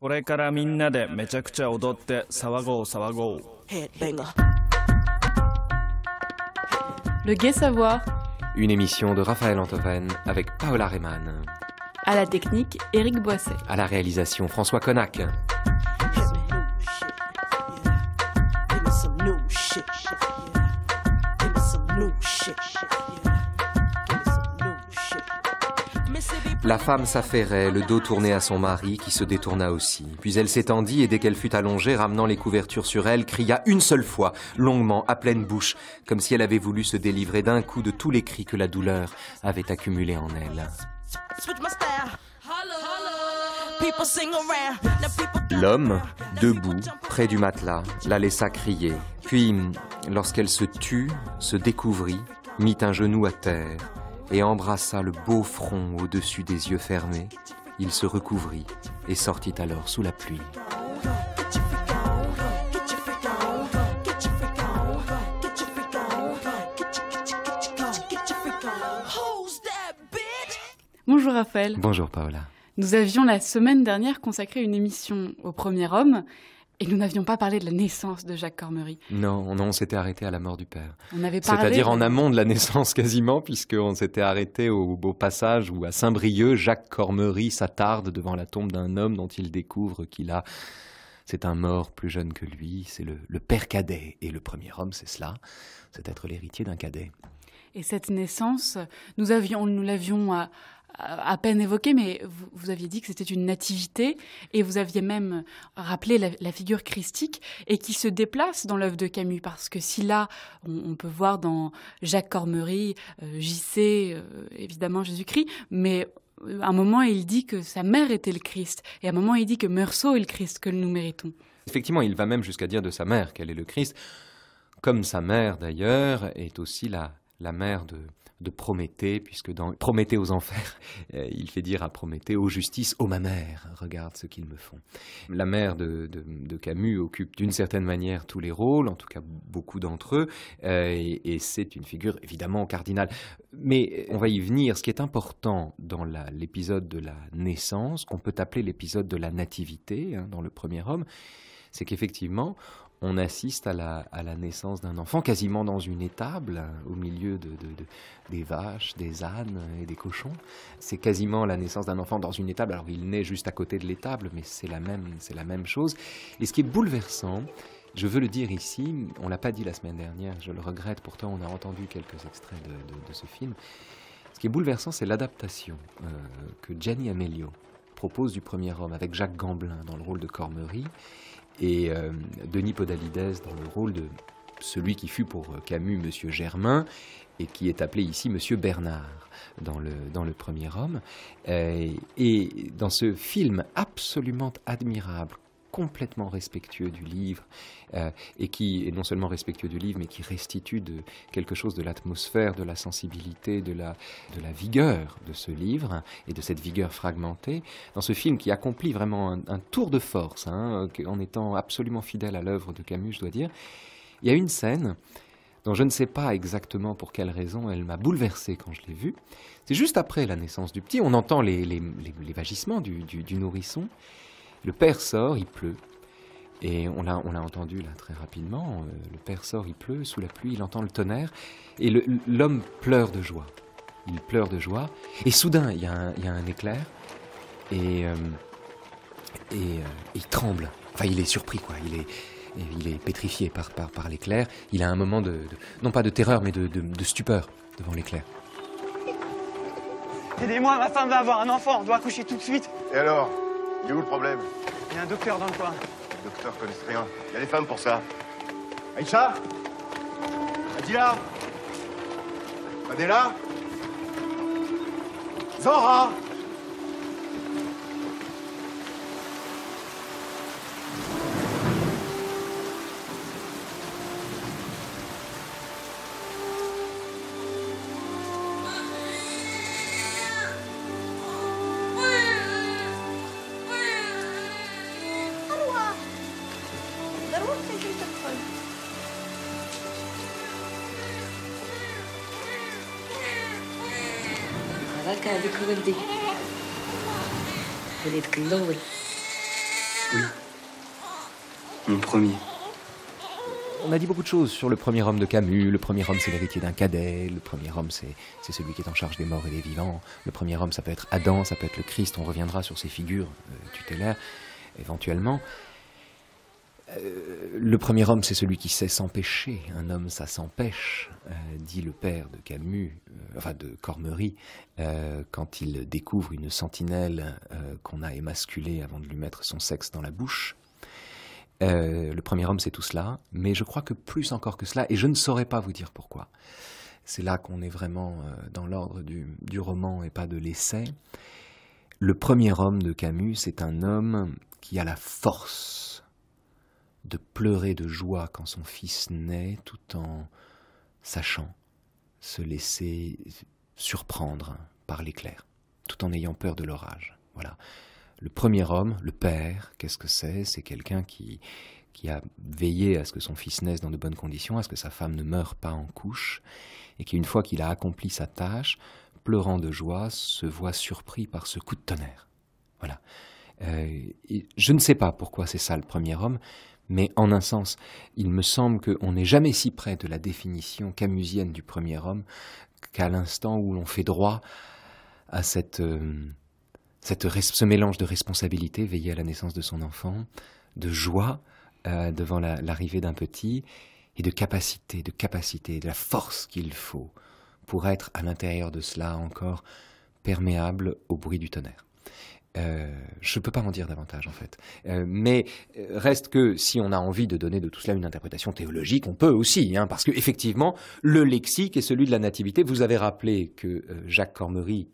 これからみんなでめちゃくちゃ踊って騒ごう騒ごう。Le Gai Savoir. Une émission de Raphaël Antoven avec Paola Rehmann. À la technique, Éric Boisset. À la réalisation, François Connac. La femme s'affairait, le dos tourné à son mari, qui se détourna aussi. Puis elle s'étendit et dès qu'elle fut allongée, ramenant les couvertures sur elle, cria une seule fois, longuement, à pleine bouche, comme si elle avait voulu se délivrer d'un coup de tous les cris que la douleur avait accumulés en elle. L'homme, debout, près du matelas, la laissa crier. Puis, lorsqu'elle se tut, se découvrit, mit un genou à terre et embrassa le beau front au-dessus des yeux fermés. Il se recouvrit et sortit alors sous la pluie. Bonjour Raphaël. Bonjour Paola. Nous avions la semaine dernière consacré une émission au premier homme et nous n'avions pas parlé de la naissance de Jacques Cormery. Non, on s'était arrêté à la mort du père. On avait parlé... C'est-à-dire en amont de la naissance quasiment, puisqu'on s'était arrêté au beau passage où à Saint-Brieuc, Jacques Cormery s'attarde devant la tombe d'un homme dont il découvre qu'il a... C'est un mort plus jeune que lui, c'est le père cadet. Et le premier homme, c'est cela, c'est être l'héritier d'un cadet. Et cette naissance, nous l'avions à peine évoqué, mais vous aviez dit que c'était une nativité et vous aviez même rappelé la figure christique et qui se déplace dans l'œuvre de Camus, parce que si là, on peut voir dans Jacques Cormery, JC, évidemment Jésus-Christ, mais à un moment il dit que sa mère était le Christ et à un moment il dit que Meursault est le Christ que nous méritons. Effectivement, il va même jusqu'à dire de sa mère qu'elle est le Christ, comme sa mère d'ailleurs est aussi la mère de Prométhée, puisque dans Prométhée aux enfers, il fait dire à Prométhée, ô justice, ô ma mère, regarde ce qu'ils me font. La mère de Camus occupe d'une certaine manière tous les rôles, en tout cas beaucoup d'entre eux, et c'est une figure évidemment cardinale. Mais on va y venir. Ce qui est important dans l'épisode de la naissance, qu'on peut appeler l'épisode de la nativité, dans le premier homme, c'est qu'effectivement, on assiste à la naissance d'un enfant quasiment dans une étable, au milieu des vaches, des ânes et des cochons. C'est quasiment la naissance d'un enfant dans une étable. Alors il naît juste à côté de l'étable, mais c'est la même chose. Et ce qui est bouleversant, je veux le dire ici, on ne l'a pas dit la semaine dernière, je le regrette, pourtant on a entendu quelques extraits de ce film. Ce qui est bouleversant, c'est l'adaptation que Gianni Amelio propose du premier homme, avec Jacques Gamblin dans le rôle de Cormery, et Denis Podalides dans le rôle de celui qui fut pour Camus Monsieur Germain et qui est appelé ici Monsieur Bernard dans le premier homme. Et dans ce film absolument admirable, complètement respectueux du livre, et qui est non seulement respectueux du livre, mais qui restitue quelque chose de l'atmosphère, de la sensibilité, de la vigueur de ce livre, et de cette vigueur fragmentée. Dans ce film qui accomplit vraiment un tour de force, en étant absolument fidèle à l'œuvre de Camus, je dois dire, il y a une scène dont je ne sais pas exactement pour quelle raison elle m'a bouleversé quand je l'ai vue. C'est juste après la naissance du petit, on entend les vagissements du nourrisson. Le père sort, il pleut, et on l'a entendu là très rapidement, le père sort, il pleut, sous la pluie, il entend le tonnerre, et l'homme pleure de joie. Il pleure de joie, et soudain, il y a un éclair, et il tremble. Enfin, il est surpris, quoi, il est pétrifié par l'éclair. Il a un moment non pas de terreur, mais de stupeur devant l'éclair. Aidez-moi, ma femme va avoir un enfant, on doit accoucher tout de suite. Et alors? Il est où le problème? Il y a un docteur dans le coin. Les docteurs connaissent rien. Il y a des femmes pour ça. Aïcha? Adila? Adela? Zora? هذاك هذيك ولدي وليدك الأول Oui. Mon premier. On a dit beaucoup de choses sur le premier homme de Camus. Le premier homme, c'est l'héritier d'un cadet. Le premier homme, c'est celui qui est en charge des morts et des vivants. Le premier homme, ça peut être Adam, ça peut être le Christ. On reviendra sur ces figures tutélaires, éventuellement. Le premier homme, c'est celui qui sait s'empêcher. Un homme, ça s'empêche, dit le père de Camus, enfin de Cormery, quand il découvre une sentinelle qu'on a émasculée avant de lui mettre son sexe dans la bouche. Le premier homme, c'est tout cela, mais je crois que plus encore que cela, et je ne saurais pas vous dire pourquoi. C'est là qu'on est vraiment dans l'ordre du roman et pas de l'essai. Le premier homme de Camus, c'est un homme qui a la force de pleurer de joie quand son fils naît, tout en sachant se laisser surprendre par l'éclair, tout en ayant peur de l'orage. Voilà. Le premier homme, le père, qu'est-ce que c'est? C'est quelqu'un qui a veillé à ce que son fils naisse dans de bonnes conditions, à ce que sa femme ne meure pas en couche, et qui, une fois qu'il a accompli sa tâche, pleurant de joie, se voit surpris par ce coup de tonnerre. Voilà. Je ne sais pas pourquoi c'est ça le premier homme, mais en un sens, il me semble qu'on n'est jamais si près de la définition camusienne du premier homme qu'à l'instant où l'on fait droit à ce mélange de responsabilité, veiller à la naissance de son enfant, de joie devant l'arrivée d'un petit, et de capacité, de la force qu'il faut pour être à l'intérieur de cela encore perméable au bruit du tonnerre. Je ne peux pas en dire davantage en fait, mais reste que si on a envie de donner de tout cela une interprétation théologique, on peut aussi, parce que effectivement le lexique est celui de la nativité. Vous avez rappelé que Jacques Cormery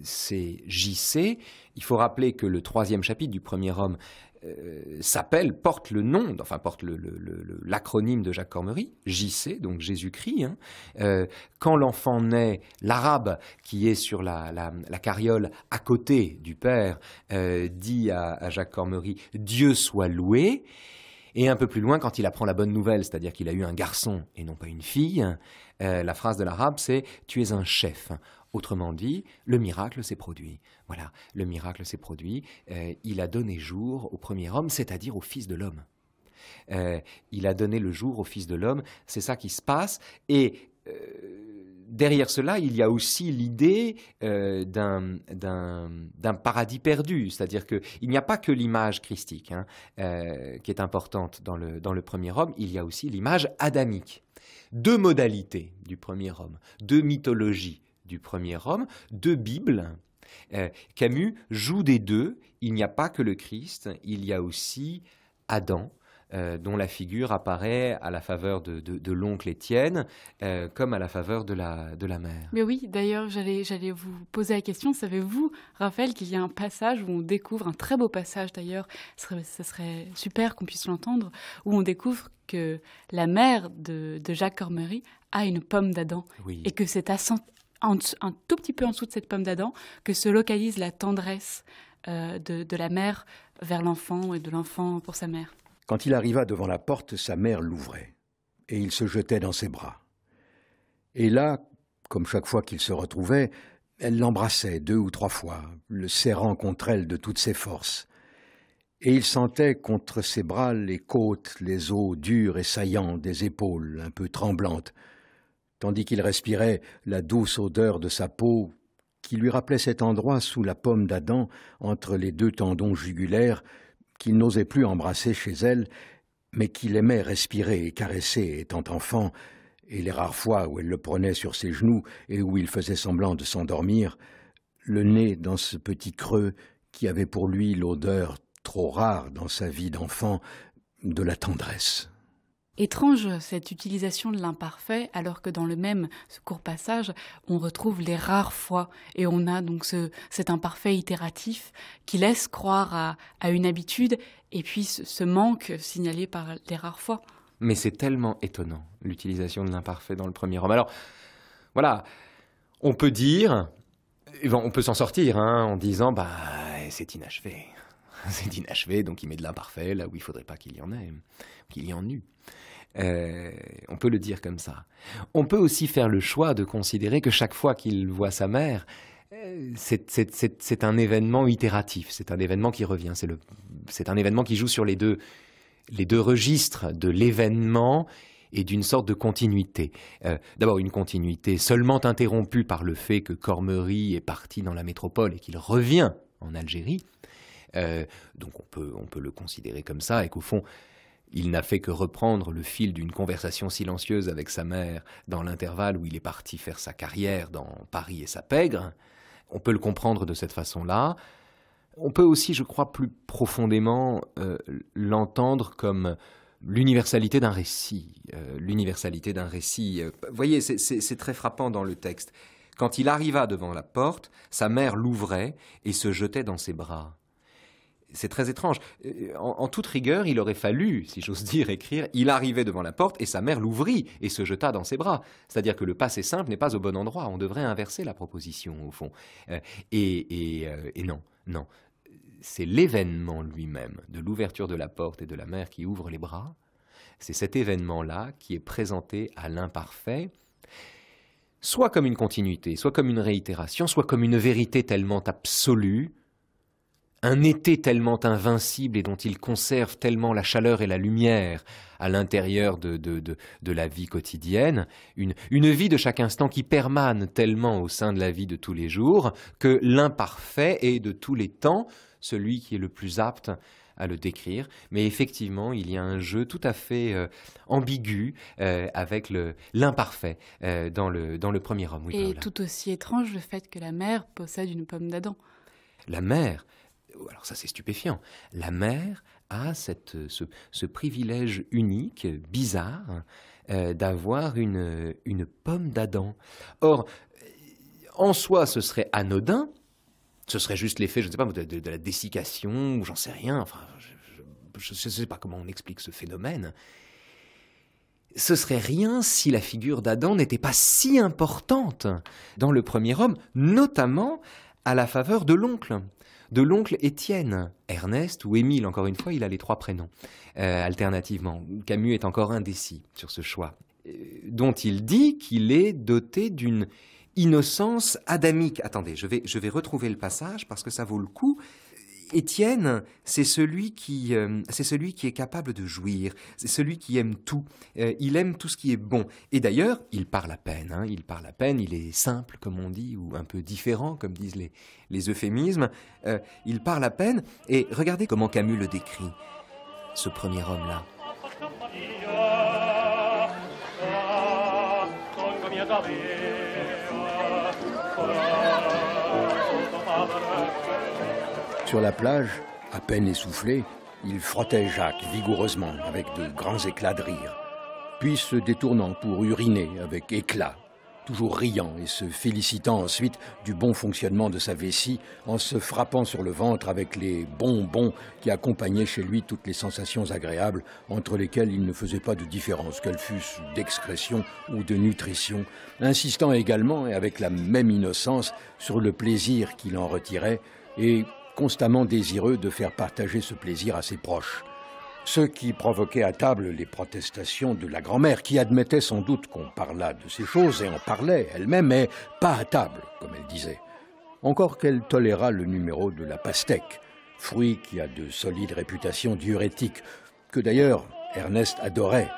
c'est JC. Il faut rappeler que le 3e chapitre du premier homme porte le nom, enfin porte l'acronyme de Jacques Cormery, JC, donc Jésus-Christ. Quand l'enfant naît, l'arabe qui est sur la carriole à côté du père dit à Jacques Cormery « Dieu soit loué ». Et un peu plus loin, quand il apprend la bonne nouvelle, c'est-à-dire qu'il a eu un garçon et non pas une fille, la phrase de l'arabe c'est « Tu es un chef ». Autrement dit, le miracle s'est produit. Voilà, le miracle s'est produit. Il a donné jour au premier homme, c'est-à-dire au Fils de l'homme. Il a donné le jour au Fils de l'homme, c'est ça qui se passe. Et derrière cela, il y a aussi l'idée d'un paradis perdu. C'est-à-dire qu'il n'y a pas que l'image christique qui est importante dans le premier homme, il y a aussi l'image adamique. 2 modalités du premier homme, 2 mythologies du premier homme, 2 Bibles. Camus joue des 2. Il n'y a pas que le Christ, il y a aussi Adam, dont la figure apparaît à la faveur de l'oncle Étienne, comme à la faveur de la mère. Mais oui, d'ailleurs, j'allais vous poser la question. Savez-vous, Raphaël, qu'il y a un passage où on découvre, un très beau passage d'ailleurs, ce serait super qu'on puisse l'entendre, où on découvre que la mère de Jacques Cormery a une pomme d'Adam, Oui. et que c'est un tout petit peu en dessous de cette pomme d'Adam que se localise la tendresse de la mère vers l'enfant et de l'enfant pour sa mère. Quand il arriva devant la porte, sa mère l'ouvrait, et il se jetait dans ses bras. Et là, comme chaque fois qu'il se retrouvait, elle l'embrassait 2 ou 3 fois, le serrant contre elle de toutes ses forces. Et il sentait contre ses bras les côtes, les os durs et saillants des épaules, un peu tremblantes, tandis qu'il respirait la douce odeur de sa peau qui lui rappelait cet endroit sous la pomme d'Adam, entre les 2 tendons jugulaires, qu'il n'osait plus embrasser chez elle, mais qu'il aimait respirer et caresser étant enfant, et les rares fois où elle le prenait sur ses genoux et où il faisait semblant de s'endormir, le nez dans ce petit creux qui avait pour lui l'odeur trop rare dans sa vie d'enfant de la tendresse. Étrange cette utilisation de l'imparfait, alors que dans le même ce court passage, on retrouve les rares fois, et on a donc cet imparfait itératif qui laisse croire à une habitude, et puis ce manque signalé par les rares fois. Mais c'est tellement étonnant, l'utilisation de l'imparfait dans le premier homme. Alors, voilà, on peut dire, on peut s'en sortir en disant, c'est inachevé. C'est inachevé, donc il met de l'imparfait là où il ne faudrait pas qu'il y en ait, qu'il y en eût. On peut le dire comme ça. On peut aussi faire le choix de considérer que chaque fois qu'il voit sa mère, c'est un événement itératif, c'est un événement qui revient, c'est un événement qui joue sur les deux registres de l'événement et d'une sorte de continuité. D'abord une continuité seulement interrompue par le fait que Cormery est parti dans la métropole et qu'il revient en Algérie. Donc on peut le considérer comme ça, et qu'au fond, il n'a fait que reprendre le fil d'une conversation silencieuse avec sa mère dans l'intervalle où il est parti faire sa carrière dans Paris et sa pègre. On peut le comprendre de cette façon-là. On peut aussi, je crois, plus profondément l'entendre comme l'universalité d'un récit. Vous voyez, c'est très frappant dans le texte. Quand il arriva devant la porte, sa mère l'ouvrait et se jetait dans ses bras. C'est très étrange. En toute rigueur, il aurait fallu, si j'ose dire, écrire « Il arrivait devant la porte et sa mère l'ouvrit et se jeta dans ses bras ». C'est-à-dire que le passé simple n'est pas au bon endroit. On devrait inverser la proposition, au fond. Et non. C'est l'événement lui-même de l'ouverture de la porte et de la mère qui ouvre les bras. C'est cet événement-là qui est présenté à l'imparfait, soit comme une continuité, soit comme une réitération, soit comme une vérité tellement absolue, un été tellement invincible et dont il conserve tellement la chaleur et la lumière à l'intérieur de la vie quotidienne, une vie de chaque instant qui permane tellement au sein de la vie de tous les jours que l'imparfait est de tous les temps celui qui est le plus apte à le décrire. Mais effectivement, il y a un jeu tout à fait ambigu avec l'imparfait dans le premier homme. Oui, et Paola. tout aussi étrange le fait que la mère possède une pomme d'Adam. La mère, alors ça c'est stupéfiant, la mère a ce privilège unique, bizarre, d'avoir une pomme d'Adam. Or, en soi, ce serait anodin, ce serait juste l'effet, je ne sais pas, de la dessiccation, ou j'en sais rien, enfin, je ne sais pas comment on explique ce phénomène. Ce serait rien si la figure d'Adam n'était pas si importante dans le premier homme, notamment à la faveur de l'oncle Étienne, Ernest ou Émile, encore une fois, il a les trois prénoms, alternativement. Camus est encore indécis sur ce choix, dont il dit qu'il est doté d'une innocence adamique. Attendez, je vais retrouver le passage parce que ça vaut le coup. Étienne, c'est celui qui est capable de jouir, c'est celui qui aime tout. Il aime tout ce qui est bon. Et d'ailleurs, il parle à peine. Il est simple, comme on dit, ou un peu différent, comme disent les euphémismes. Il parle à peine. Et regardez comment Camus le décrit, ce premier homme-là. Sur la plage, à peine essoufflé, il frottait Jacques vigoureusement avec de grands éclats de rire, puis se détournant pour uriner avec éclat, toujours riant et se félicitant ensuite du bon fonctionnement de sa vessie en se frappant sur le ventre avec les bonbons qui accompagnaient chez lui toutes les sensations agréables entre lesquelles il ne faisait pas de différence, qu'elles fussent d'excrétion ou de nutrition, insistant également et avec la même innocence sur le plaisir qu'il en retirait et constamment désireux de faire partager ce plaisir à ses proches. Ce qui provoquait à table les protestations de la grand-mère, qui admettait sans doute qu'on parlât de ces choses, et en parlait elle-même, mais pas à table, comme elle disait. Encore qu'elle toléra le numéro de la pastèque, fruit qui a de solides réputations diurétiques, que d'ailleurs Ernest adorait,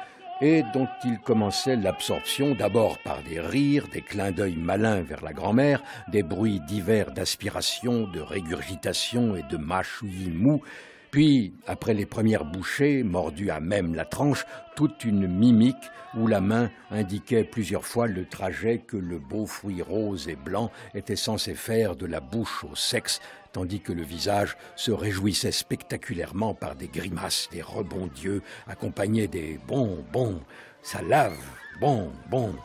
et dont il commençait l'absorption d'abord par des rires, des clins d'œil malins vers la grand-mère, des bruits divers d'aspiration, de régurgitation et de mâchouillis mous, puis, après les premières bouchées, mordues à même la tranche, toute une mimique où la main indiquait plusieurs fois le trajet que le beau fruit rose et blanc était censé faire de la bouche au sexe, tandis que le visage se réjouissait spectaculairement par des grimaces, des rebonds d'yeux, accompagnés des « bon, bon », ça lave, bon, bon,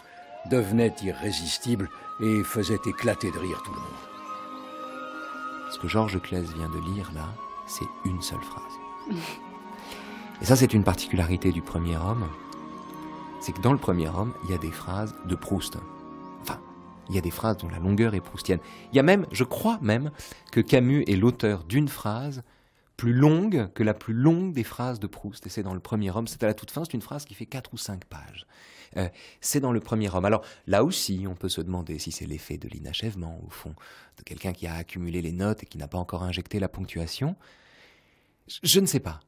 devenait irrésistible et faisait éclater de rire tout le monde. Ce que Georges Claise vient de lire là, c'est une seule phrase. Et ça, c'est une particularité du premier homme, c'est que dans le premier homme, il y a des phrases de Proust. Enfin, il y a des phrases dont la longueur est proustienne. Il y a même, je crois même, que Camus est l'auteur d'une phrase plus longue que la plus longue des phrases de Proust. Et c'est dans le premier homme, c'est à la toute fin, c'est une phrase qui fait 4 ou 5 pages. C'est dans le premier homme. Alors là aussi, on peut se demander si c'est l'effet de l'inachèvement, au fond, de quelqu'un qui a accumulé les notes et qui n'a pas encore injecté la ponctuation. Je ne sais pas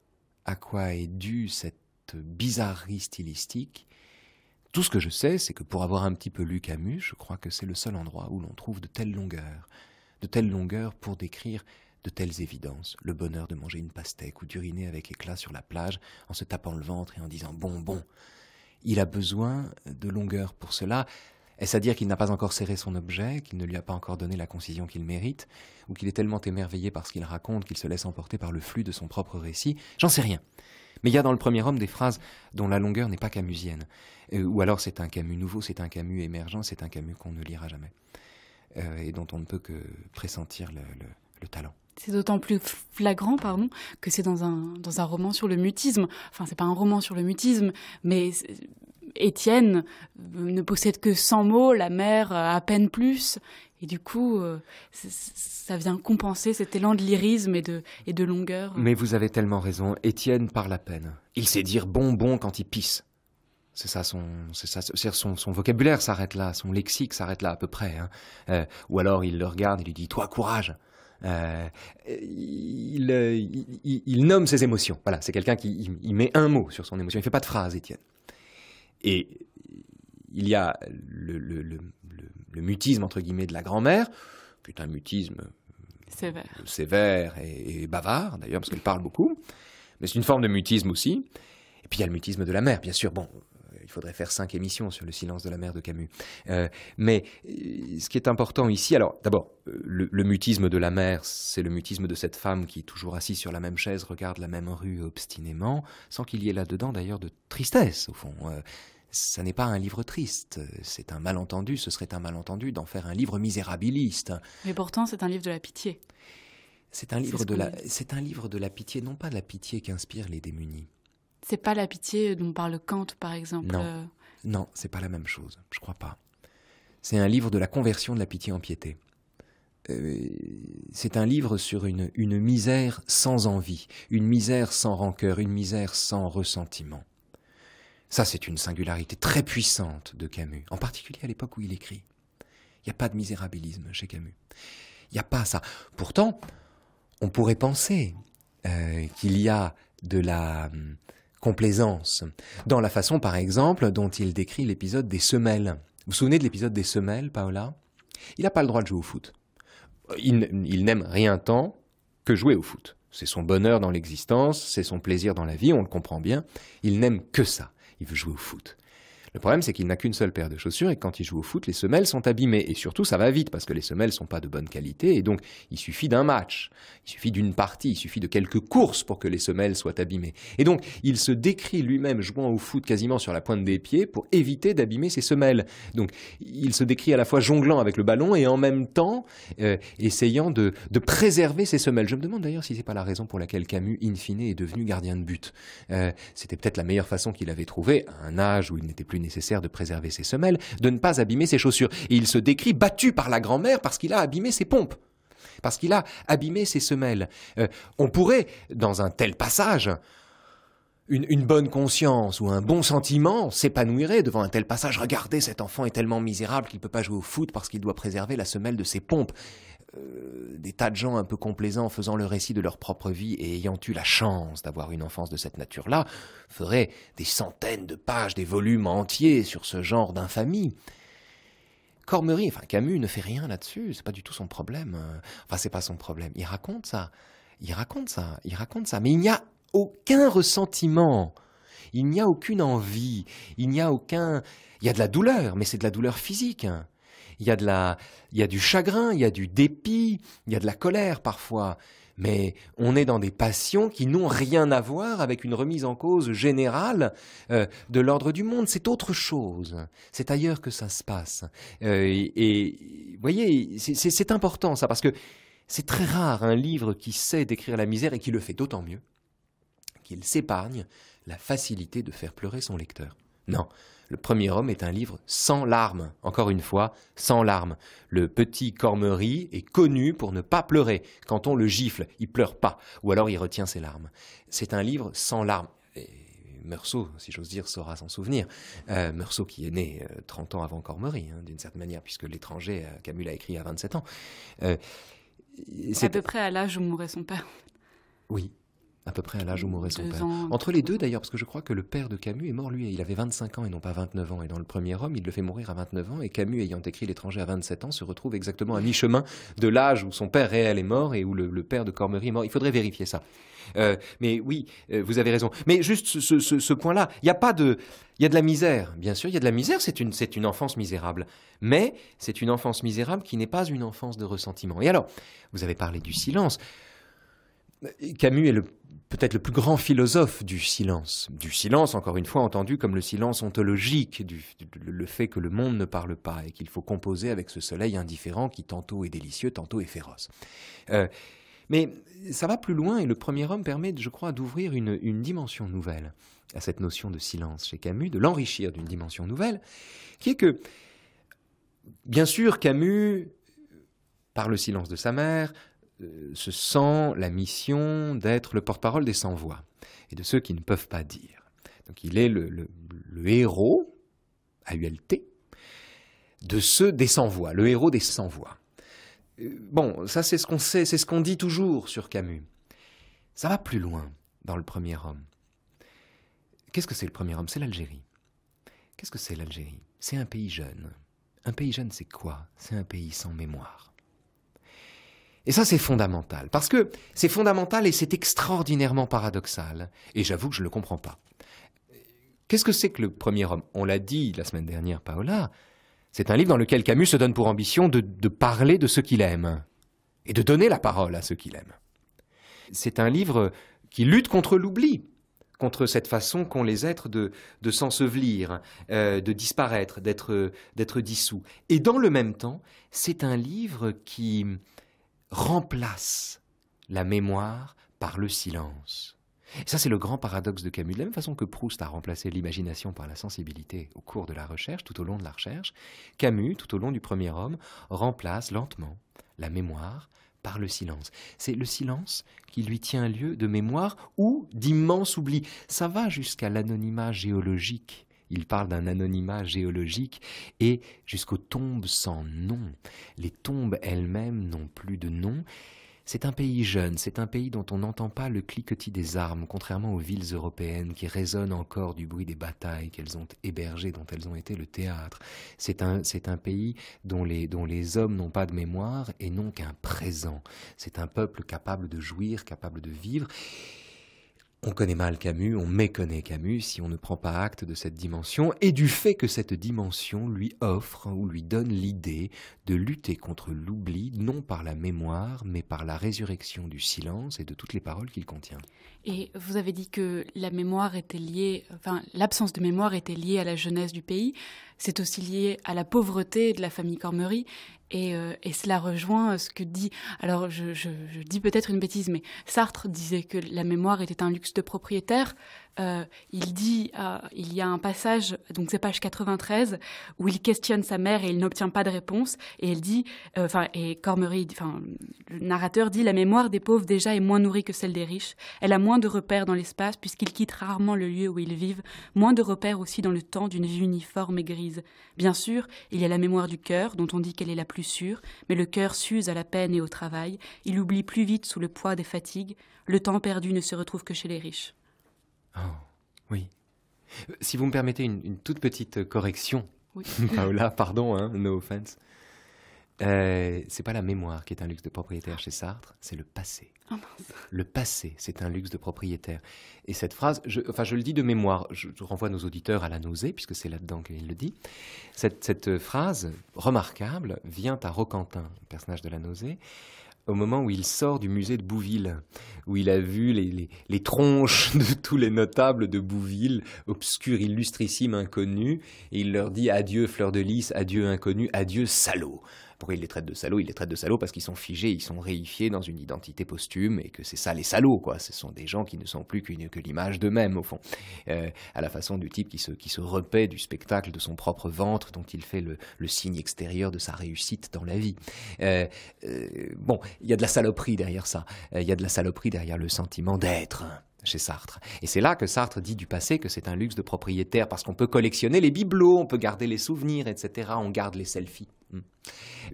à quoi est due cette bizarrerie stylistique. Tout ce que je sais, c'est que pour avoir un petit peu lu Camus, je crois que c'est le seul endroit où l'on trouve de telles longueurs pour décrire de telles évidences. Le bonheur de manger une pastèque ou d'uriner avec éclat sur la plage en se tapant le ventre et en disant « bon ». Il a besoin de longueur pour cela. Est-ce à dire qu'il n'a pas encore serré son objet, qu'il ne lui a pas encore donné la concision qu'il mérite, ou qu'il est tellement émerveillé par ce qu'il raconte qu'il se laisse emporter par le flux de son propre récit? J'en sais rien. Mais il y a dans le premier homme des phrases dont la longueur n'est pas camusienne. Ou alors c'est un Camus nouveau, c'est un Camus émergent, c'est un Camus qu'on ne lira jamais. Et dont on ne peut que pressentir le talent. C'est d'autant plus flagrant, que c'est dans un roman sur le mutisme. Enfin, c'est pas un roman sur le mutisme, mais Étienne ne possède que 100 mots, la mère à peine plus. Et du coup, ça vient compenser cet élan de lyrisme et de longueur. Mais vous avez tellement raison. Étienne parle à peine. Il sait dire bon quand il pisse. C'est ça, son vocabulaire s'arrête là, son lexique s'arrête là à peu près. Ou alors il le regarde et lui dit « Toi, courage !» il nomme ses émotions. Voilà, c'est quelqu'un qui il met un mot sur son émotion. Il ne fait pas de phrase, Étienne. Et il y a le mutisme, entre guillemets, de la grand-mère, qui est un mutisme sévère et bavard, d'ailleurs, parce qu'elle parle beaucoup. Mais c'est une forme de mutisme aussi. Et puis il y a le mutisme de la mère, bien sûr. Bon, il faudrait faire 5 émissions sur le silence de la mère de Camus. Mais ce qui est important ici, alors d'abord, le mutisme de la mère, c'est le mutisme de cette femme qui, toujours assise sur la même chaise, regarde la même rue obstinément, sans qu'il y ait là-dedans d'ailleurs de tristesse, au fond. Ça n'est pas un livre triste, c'est un malentendu, ce serait un malentendu d'en faire un livre misérabiliste. Mais pourtant, c'est un livre de la pitié. C'est un livre de la pitié, non pas de la pitié qu'inspirent les démunis. C'est pas la pitié dont parle Kant, par exemple. Non, c'est pas la même chose, je crois pas. C'est un livre de la conversion de la pitié en piété. C'est un livre sur une misère sans envie, une misère sans rancœur, une misère sans ressentiment. Ça, c'est une singularité très puissante de Camus, en particulier à l'époque où il écrit. Il n'y a pas de misérabilisme chez Camus. Il n'y a pas ça. Pourtant, on pourrait penser qu'il y a de la complaisance dans la façon, par exemple, dont il décrit l'épisode des semelles. Vous vous souvenez de l'épisode des semelles, Paola? Il n'a pas le droit de jouer au foot. Il n'aime rien tant que jouer au foot. C'est son bonheur dans l'existence, c'est son plaisir dans la vie, on le comprend bien. Il n'aime que ça. Il veut jouer au foot. Le problème, c'est qu'il n'a qu'une seule paire de chaussures et que quand il joue au foot, les semelles sont abîmées. Et surtout, ça va vite parce que les semelles ne sont pas de bonne qualité. Et donc, il suffit d'un match, il suffit d'une partie, il suffit de quelques courses pour que les semelles soient abîmées. Et donc, il se décrit lui-même jouant au foot quasiment sur la pointe des pieds pour éviter d'abîmer ses semelles. Donc, il se décrit à la fois jonglant avec le ballon et en même temps essayant de préserver ses semelles. Je me demande d'ailleurs si ce n'est pas la raison pour laquelle Camus, in fine, est devenu gardien de but. C'était peut-être la meilleure façon qu'il avait trouvée, à un âge où il n'était plus nécessaire de préserver ses semelles, de ne pas abîmer ses chaussures. Et il se décrit battu par la grand-mère parce qu'il a abîmé ses pompes, parce qu'il a abîmé ses semelles. On pourrait, dans un tel passage, une bonne conscience ou un bon sentiment s'épanouirait devant un tel passage. Regardez, cet enfant est tellement misérable qu'il ne peut pas jouer au foot parce qu'il doit préserver la semelle de ses pompes. Des tas de gens un peu complaisants faisant le récit de leur propre vie et ayant eu la chance d'avoir une enfance de cette nature-là feraient des centaines de pages, des volumes entiers sur ce genre d'infamie. Cormery, Camus ne fait rien là-dessus, c'est pas du tout son problème. C'est pas son problème. Il raconte ça, mais il n'y a aucun ressentiment, il n'y a aucune envie, il y a de la douleur, mais c'est de la douleur physique. Il y a du chagrin, il y a du dépit, il y a de la colère parfois. Mais on est dans des passions qui n'ont rien à voir avec une remise en cause générale de l'ordre du monde. C'est autre chose. C'est ailleurs que ça se passe. Et vous voyez, c'est important ça, parce que c'est très rare un livre qui sait décrire la misère et qui le fait d'autant mieux qu'il s'épargne la facilité de faire pleurer son lecteur. Non, le premier homme est un livre sans larmes. Encore une fois, sans larmes. Le petit Cormery est connu pour ne pas pleurer. Quand on le gifle, il pleure pas, ou alors il retient ses larmes. C'est un livre sans larmes. Et Meursault, si j'ose dire, saura s'en souvenir. Meursault qui est né 30 ans avant Cormery, hein, d'une certaine manière, puisque L'étranger, Camus l'a écrit à 27 ans. C'est à peu près à l'âge où mourait son père. Oui, à peu près à l'âge où mourait son 2 père. ans. Entre les deux d'ailleurs, parce que je crois que le père de Camus est mort, lui, il avait 25 ans et non pas 29 ans. Et dans Le Premier Homme, il le fait mourir à 29 ans. Et Camus, ayant écrit L'étranger à 27 ans, se retrouve exactement à mi-chemin de l'âge où son père réel est mort et où le père de Cormery est mort. Il faudrait vérifier ça. Mais oui, vous avez raison. Mais juste ce point-là, il y a de la misère. Bien sûr, il y a de la misère, c'est une enfance misérable. Mais c'est une enfance misérable qui n'est pas une enfance de ressentiment. Et alors, vous avez parlé du silence. Camus est peut-être le plus grand philosophe du silence. Du silence, encore une fois, entendu comme le silence ontologique, le fait que le monde ne parle pas et qu'il faut composer avec ce soleil indifférent qui tantôt est délicieux, tantôt est féroce. Mais ça va plus loin et Le Premier Homme permet, je crois, d'ouvrir une dimension nouvelle à cette notion de silence chez Camus, de l'enrichir d'une dimension nouvelle, qui est que, bien sûr, Camus, par le silence de sa mère, se sent la mission d'être le porte-parole des sans-voix et de ceux qui ne peuvent pas dire. Donc il est le héros, AULT, de ceux des sans-voix, le héros des sans-voix. Bon, ça c'est ce qu'on sait, c'est ce qu'on dit toujours sur Camus. Ça va plus loin dans Le Premier Homme. Qu'est-ce que c'est Le Premier Homme? C'est l'Algérie. Qu'est-ce que c'est l'Algérie? C'est un pays jeune. Un pays jeune, c'est quoi? C'est un pays sans mémoire. Et ça, c'est fondamental, parce que c'est fondamental et c'est extraordinairement paradoxal, et j'avoue que je ne le comprends pas. Qu'est-ce que c'est que Le Premier Homme? On l'a dit la semaine dernière, Paola, c'est un livre dans lequel Camus se donne pour ambition de parler de ce qu'il aime, et de donner la parole à ceux qu'il aime. C'est un livre qui lutte contre l'oubli, contre cette façon qu'ont les êtres de s'ensevelir, de disparaître, d'être dissous. Et dans le même temps, c'est un livre qui remplace la mémoire par le silence. Et ça, c'est le grand paradoxe de Camus. De la même façon que Proust a remplacé l'imagination par la sensibilité au cours de la recherche, tout au long de la recherche, Camus, tout au long du Premier Homme, remplace lentement la mémoire par le silence. C'est le silence qui lui tient lieu de mémoire ou d'immense oubli. Ça va jusqu'à l'anonymat géologique. Il parle d'un anonymat géologique et jusqu'aux tombes sans nom. Les tombes elles-mêmes n'ont plus de nom. C'est un pays jeune, c'est un pays dont on n'entend pas le cliquetis des armes, contrairement aux villes européennes qui résonnent encore du bruit des batailles qu'elles ont hébergées, dont elles ont été le théâtre. C'est un pays dont les hommes n'ont pas de mémoire et n'ont qu'un présent. C'est un peuple capable de jouir, capable de vivre. On connaît mal Camus, on méconnaît Camus si on ne prend pas acte de cette dimension et du fait que cette dimension lui offre ou lui donne l'idée de lutter contre l'oubli, non par la mémoire, mais par la résurrection du silence et de toutes les paroles qu'il contient. Et vous avez dit que la mémoire était liée, enfin l'absence de mémoire était liée à la jeunesse du pays. C'est aussi lié à la pauvreté de la famille Cormery. Et cela rejoint ce que dit, alors je dis peut-être une bêtise, mais Sartre disait que la mémoire était un luxe de propriétaire. Il dit, il y a un passage, donc c'est page 93, où il questionne sa mère et il n'obtient pas de réponse. Et elle dit, et Cormery, le narrateur dit, la mémoire des pauvres déjà est moins nourrie que celle des riches. Elle a moins de repères dans l'espace puisqu'ils quittent rarement le lieu où ils vivent, moins de repères aussi dans le temps d'une vie uniforme et grise. Bien sûr, il y a la mémoire du cœur, dont on dit qu'elle est la plus sûre, mais le cœur s'use à la peine et au travail, il oublie plus vite sous le poids des fatigues, le temps perdu ne se retrouve que chez les riches. Oh, oui. Si vous me permettez une toute petite correction, Oui. Paola, pardon, hein, no offense. C'est pas la mémoire qui est un luxe de propriétaire chez Sartre, c'est le passé. Oh mince. Le passé, c'est un luxe de propriétaire. Et cette phrase, je le dis de mémoire, je renvoie nos auditeurs à La Nausée, puisque c'est là-dedans qu'il le dit. Cette phrase remarquable vient à Roquentin, le personnage de La Nausée, au moment où il sort du musée de Bouville, où il a vu les tronches de tous les notables de Bouville, obscurs, illustrissimes, inconnus, et il leur dit « Adieu, fleur de lys, adieu, inconnu, adieu, salaud ». Pourquoi il les traite de salauds? Il les traite de salauds parce qu'ils sont figés, ils sont réifiés dans une identité posthume et que c'est ça les salauds, quoi. Ce sont des gens qui ne sont plus que l'image d'eux-mêmes, au fond. À la façon du type qui se repaît du spectacle de son propre ventre dont il fait le signe extérieur de sa réussite dans la vie. Bon, il y a de la saloperie derrière ça. Il y a de la saloperie derrière le sentiment d'être chez Sartre. Et c'est là que Sartre dit du passé que c'est un luxe de propriétaire, parce qu'on peut collectionner les bibelots, on peut garder les souvenirs, etc. On garde les selfies.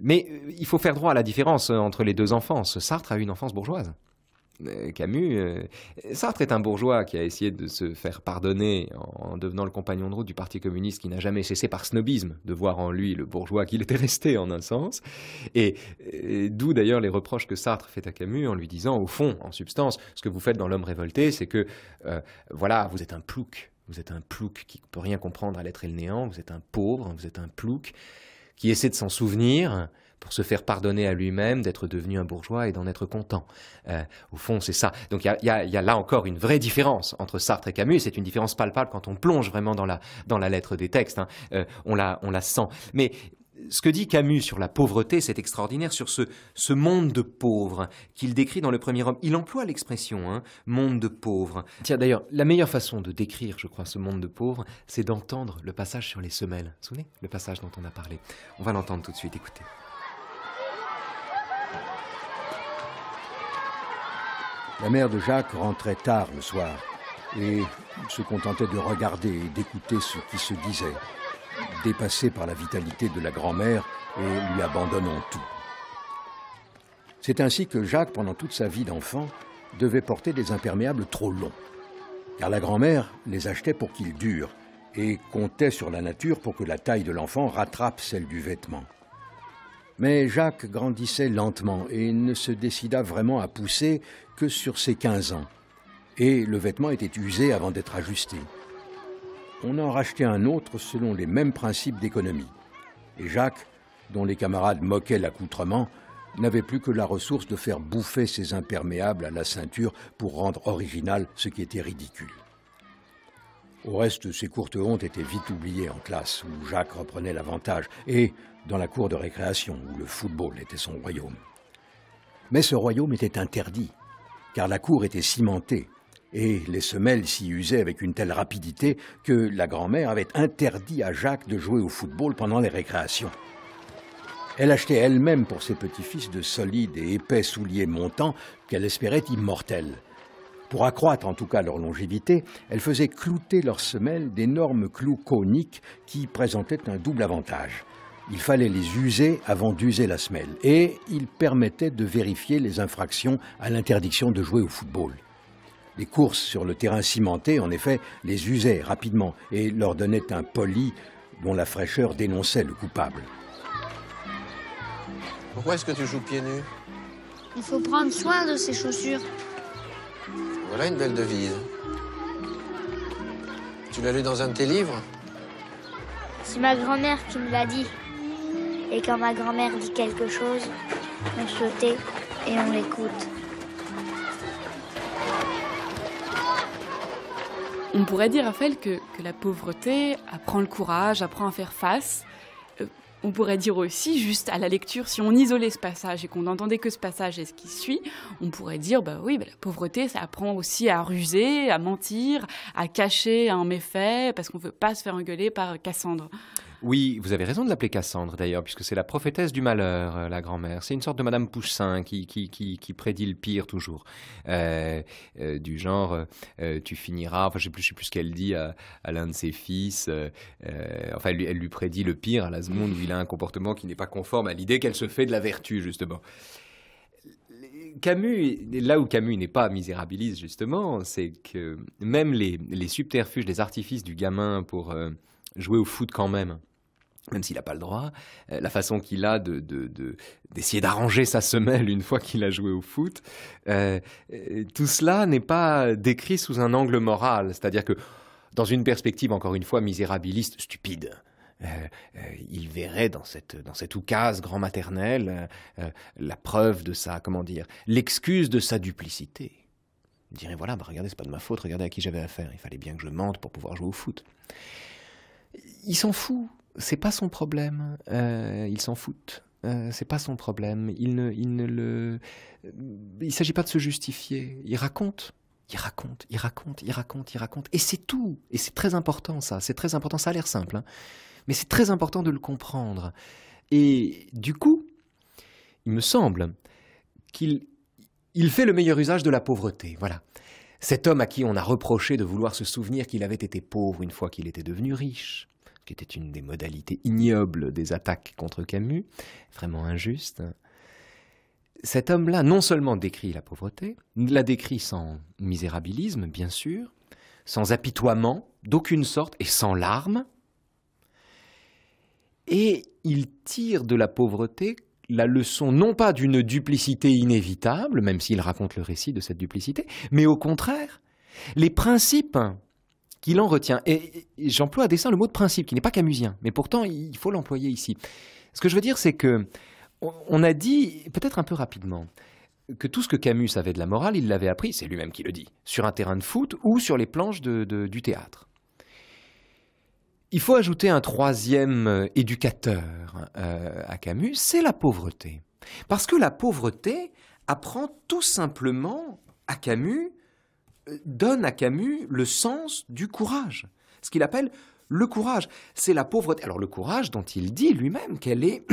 Mais il faut faire droit à la différence entre les deux enfances. Sartre a eu une enfance bourgeoise. Sartre est un bourgeois qui a essayé de se faire pardonner en devenant le compagnon de route du Parti communiste, qui n'a jamais cessé par snobisme de voir en lui le bourgeois qu'il était resté en un sens. Et d'où d'ailleurs les reproches que Sartre fait à Camus en lui disant, au fond, en substance, ce que vous faites dans L'Homme révolté, c'est que, voilà, vous êtes un plouc. Vous êtes un plouc qui ne peut rien comprendre à l'être et le néant. Vous êtes un pauvre, vous êtes un plouc qui essaie de s'en souvenir pour se faire pardonner à lui-même d'être devenu un bourgeois et d'en être content. Au fond, c'est ça. Donc il y a là encore une vraie différence entre Sartre et Camus. C'est une différence palpable quand on plonge vraiment dans la lettre des textes. On la sent. Mais ce que dit Camus sur la pauvreté, c'est extraordinaire, sur ce monde de pauvres qu'il décrit dans Le Premier Homme. Il emploie l'expression monde de pauvres. Tiens, d'ailleurs, la meilleure façon de décrire, je crois, ce monde de pauvres, c'est d'entendre le passage sur les semelles. Vous vous souvenez? Le passage dont on a parlé. On va l'entendre tout de suite, écoutez. La mère de Jacques rentrait tard le soir et se contentait de regarder et d'écouter ce qui se disait, dépassée par la vitalité de la grand-mère et lui abandonnant tout. C'est ainsi que Jacques, pendant toute sa vie d'enfant, devait porter des imperméables trop longs, car la grand-mère les achetait pour qu'ils durent et comptait sur la nature pour que la taille de l'enfant rattrape celle du vêtement. Mais Jacques grandissait lentement et ne se décida vraiment à pousser que sur ses 15 ans. Et le vêtement était usé avant d'être ajusté. On en rachetait un autre selon les mêmes principes d'économie. Et Jacques, dont les camarades moquaient l'accoutrement, n'avait plus que la ressource de faire bouffer ses imperméables à la ceinture pour rendre original ce qui était ridicule. Au reste, ses courtes hontes étaient vite oubliées en classe, où Jacques reprenait l'avantage, et dans la cour de récréation, où le football était son royaume. Mais ce royaume était interdit, car la cour était cimentée, et les semelles s'y usaient avec une telle rapidité que la grand-mère avait interdit à Jacques de jouer au football pendant les récréations. Elle achetait elle-même pour ses petits-fils de solides et épais souliers montants qu'elle espérait immortels. Pour accroître en tout cas leur longévité, elle faisait clouter leurs semelles d'énormes clous coniques qui présentaient un double avantage. Il fallait les user avant d'user la semelle, et ils permettaient de vérifier les infractions à l'interdiction de jouer au football. Les courses sur le terrain cimenté, en effet, les usaient rapidement et leur donnaient un poli dont la fraîcheur dénonçait le coupable. Pourquoi est-ce que tu joues pieds nus? Il faut prendre soin de ses chaussures. Voilà une belle devise. Tu l'as lu dans un de tes livres? C'est ma grand-mère qui me l'a dit. Et quand ma grand-mère dit quelque chose, on se tait et on l'écoute. On pourrait dire, Raphaël, que la pauvreté apprend le courage, apprend à faire face. On pourrait dire aussi, juste à la lecture, si on isolait ce passage et qu'on n'entendait que ce passage et ce qui suit, on pourrait dire, la pauvreté, ça apprend aussi à ruser, à mentir, à cacher un méfait, parce qu'on ne veut pas se faire engueuler par Cassandre. Oui, vous avez raison de l'appeler Cassandre d'ailleurs, puisque c'est la prophétesse du malheur, la grand-mère. C'est une sorte de Madame Poussin qui prédit le pire toujours. Du genre, tu finiras, je sais plus ce qu'elle dit à l'un de ses fils. Elle lui prédit le pire à la seconde où il a un comportement qui n'est pas conforme à l'idée qu'elle se fait de la vertu, justement. Camus, là où Camus n'est pas misérabiliste, justement, c'est que même les subterfuges, les artifices du gamin pour jouer au foot quand même s'il n'a pas le droit, la façon qu'il a d'essayer d'arranger sa semelle une fois qu'il a joué au foot, tout cela n'est pas décrit sous un angle moral, c'est-à-dire que dans une perspective, encore une fois, misérabiliste, stupide, il verrait dans cette oukase grand-maternelle la preuve de sa, l'excuse de sa duplicité. Il dirait, voilà, regardez, c'est pas de ma faute, regardez à qui j'avais affaire, il fallait bien que je mente pour pouvoir jouer au foot. Il s'en fout, c'est pas son problème, il s'en fout. c'est pas son problème. Il ne s'agit pas de se justifier. Il raconte. Et c'est tout. Et c'est très important, ça. C'est très important. Ça a l'air simple, hein. Mais c'est très important de le comprendre. Et du coup, il me semble qu'il fait le meilleur usage de la pauvreté. Voilà. Cet homme à qui on a reproché de vouloir se souvenir qu'il avait été pauvre une fois qu'il était devenu riche, qui était une des modalités ignobles des attaques contre Camus, vraiment injuste. Cet homme-là, non seulement décrit la pauvreté, la décrit sans misérabilisme, bien sûr, sans apitoiement, d'aucune sorte, et sans larmes. Et il tire de la pauvreté la leçon, non pas d'une duplicité inévitable, même s'il raconte le récit de cette duplicité, mais au contraire, les principes qu'il en retient. Et j'emploie à dessein le mot de principe, qui n'est pas camusien, mais pourtant il faut l'employer ici. Ce que je veux dire, c'est que on a dit, peut-être un peu rapidement, que tout ce que Camus savait de la morale, il l'avait appris, c'est lui-même qui le dit, sur un terrain de foot ou sur les planches du théâtre. Il faut ajouter un troisième éducateur à Camus, c'est la pauvreté. Parce que la pauvreté apprend tout simplement à Camus, donne à Camus le sens du courage, ce qu'il appelle le courage. C'est la pauvreté. Alors le courage dont il dit lui-même qu'il est,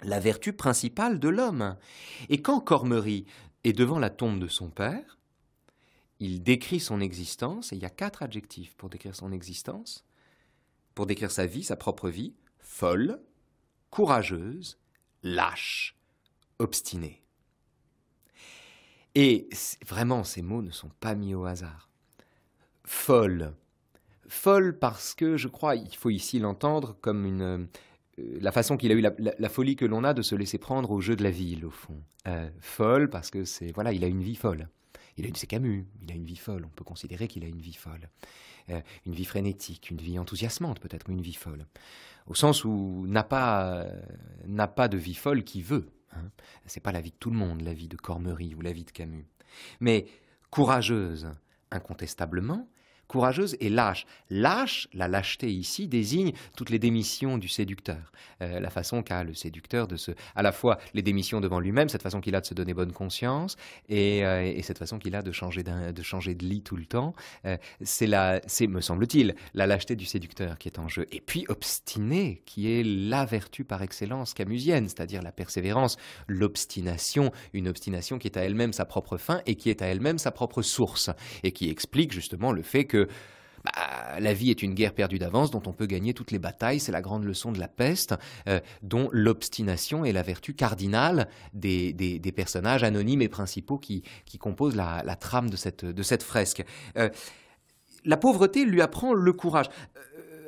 la vertu principale de l'homme. Et quand Cormery est devant la tombe de son père, il décrit son existence, et il y a 4 adjectifs pour décrire son existence, pour décrire sa vie, sa propre vie: folle, courageuse, lâche, obstinée. Et vraiment, ces mots ne sont pas mis au hasard. Folle. Folle parce que, je crois, il faut ici l'entendre comme la façon qu'il a eu, la folie que l'on a de se laisser prendre au jeu de la ville, au fond. Folle parce que il a une vie folle. C'est Camus, il a une vie folle, on peut considérer qu'il a une vie folle. Une vie frénétique, une vie enthousiasmante peut-être, mais une vie folle. Au sens où n'a pas de vie folle qui veut. Hein. C'est pas la vie de tout le monde, la vie de Cormery ou la vie de Camus. Mais courageuse, incontestablement, courageuse et lâche. Lâche, la lâcheté ici désigne toutes les démissions du séducteur. La façon qu'a le séducteur à la fois les démissions devant lui-même, cette façon qu'il a de se donner bonne conscience, et cette façon qu'il a de changer de lit tout le temps. C'est, me semble-t-il, la lâcheté du séducteur qui est en jeu. Et puis obstiné, qui est la vertu par excellence camusienne, c'est-à-dire la persévérance, l'obstination, une obstination qui est à elle-même sa propre fin et qui est à elle-même sa propre source, et qui explique justement le fait que la vie est une guerre perdue d'avance dont on peut gagner toutes les batailles. C'est la grande leçon de la peste, dont l'obstination est la vertu cardinale des personnages anonymes et principaux qui composent la trame de cette fresque. La pauvreté lui apprend le courage.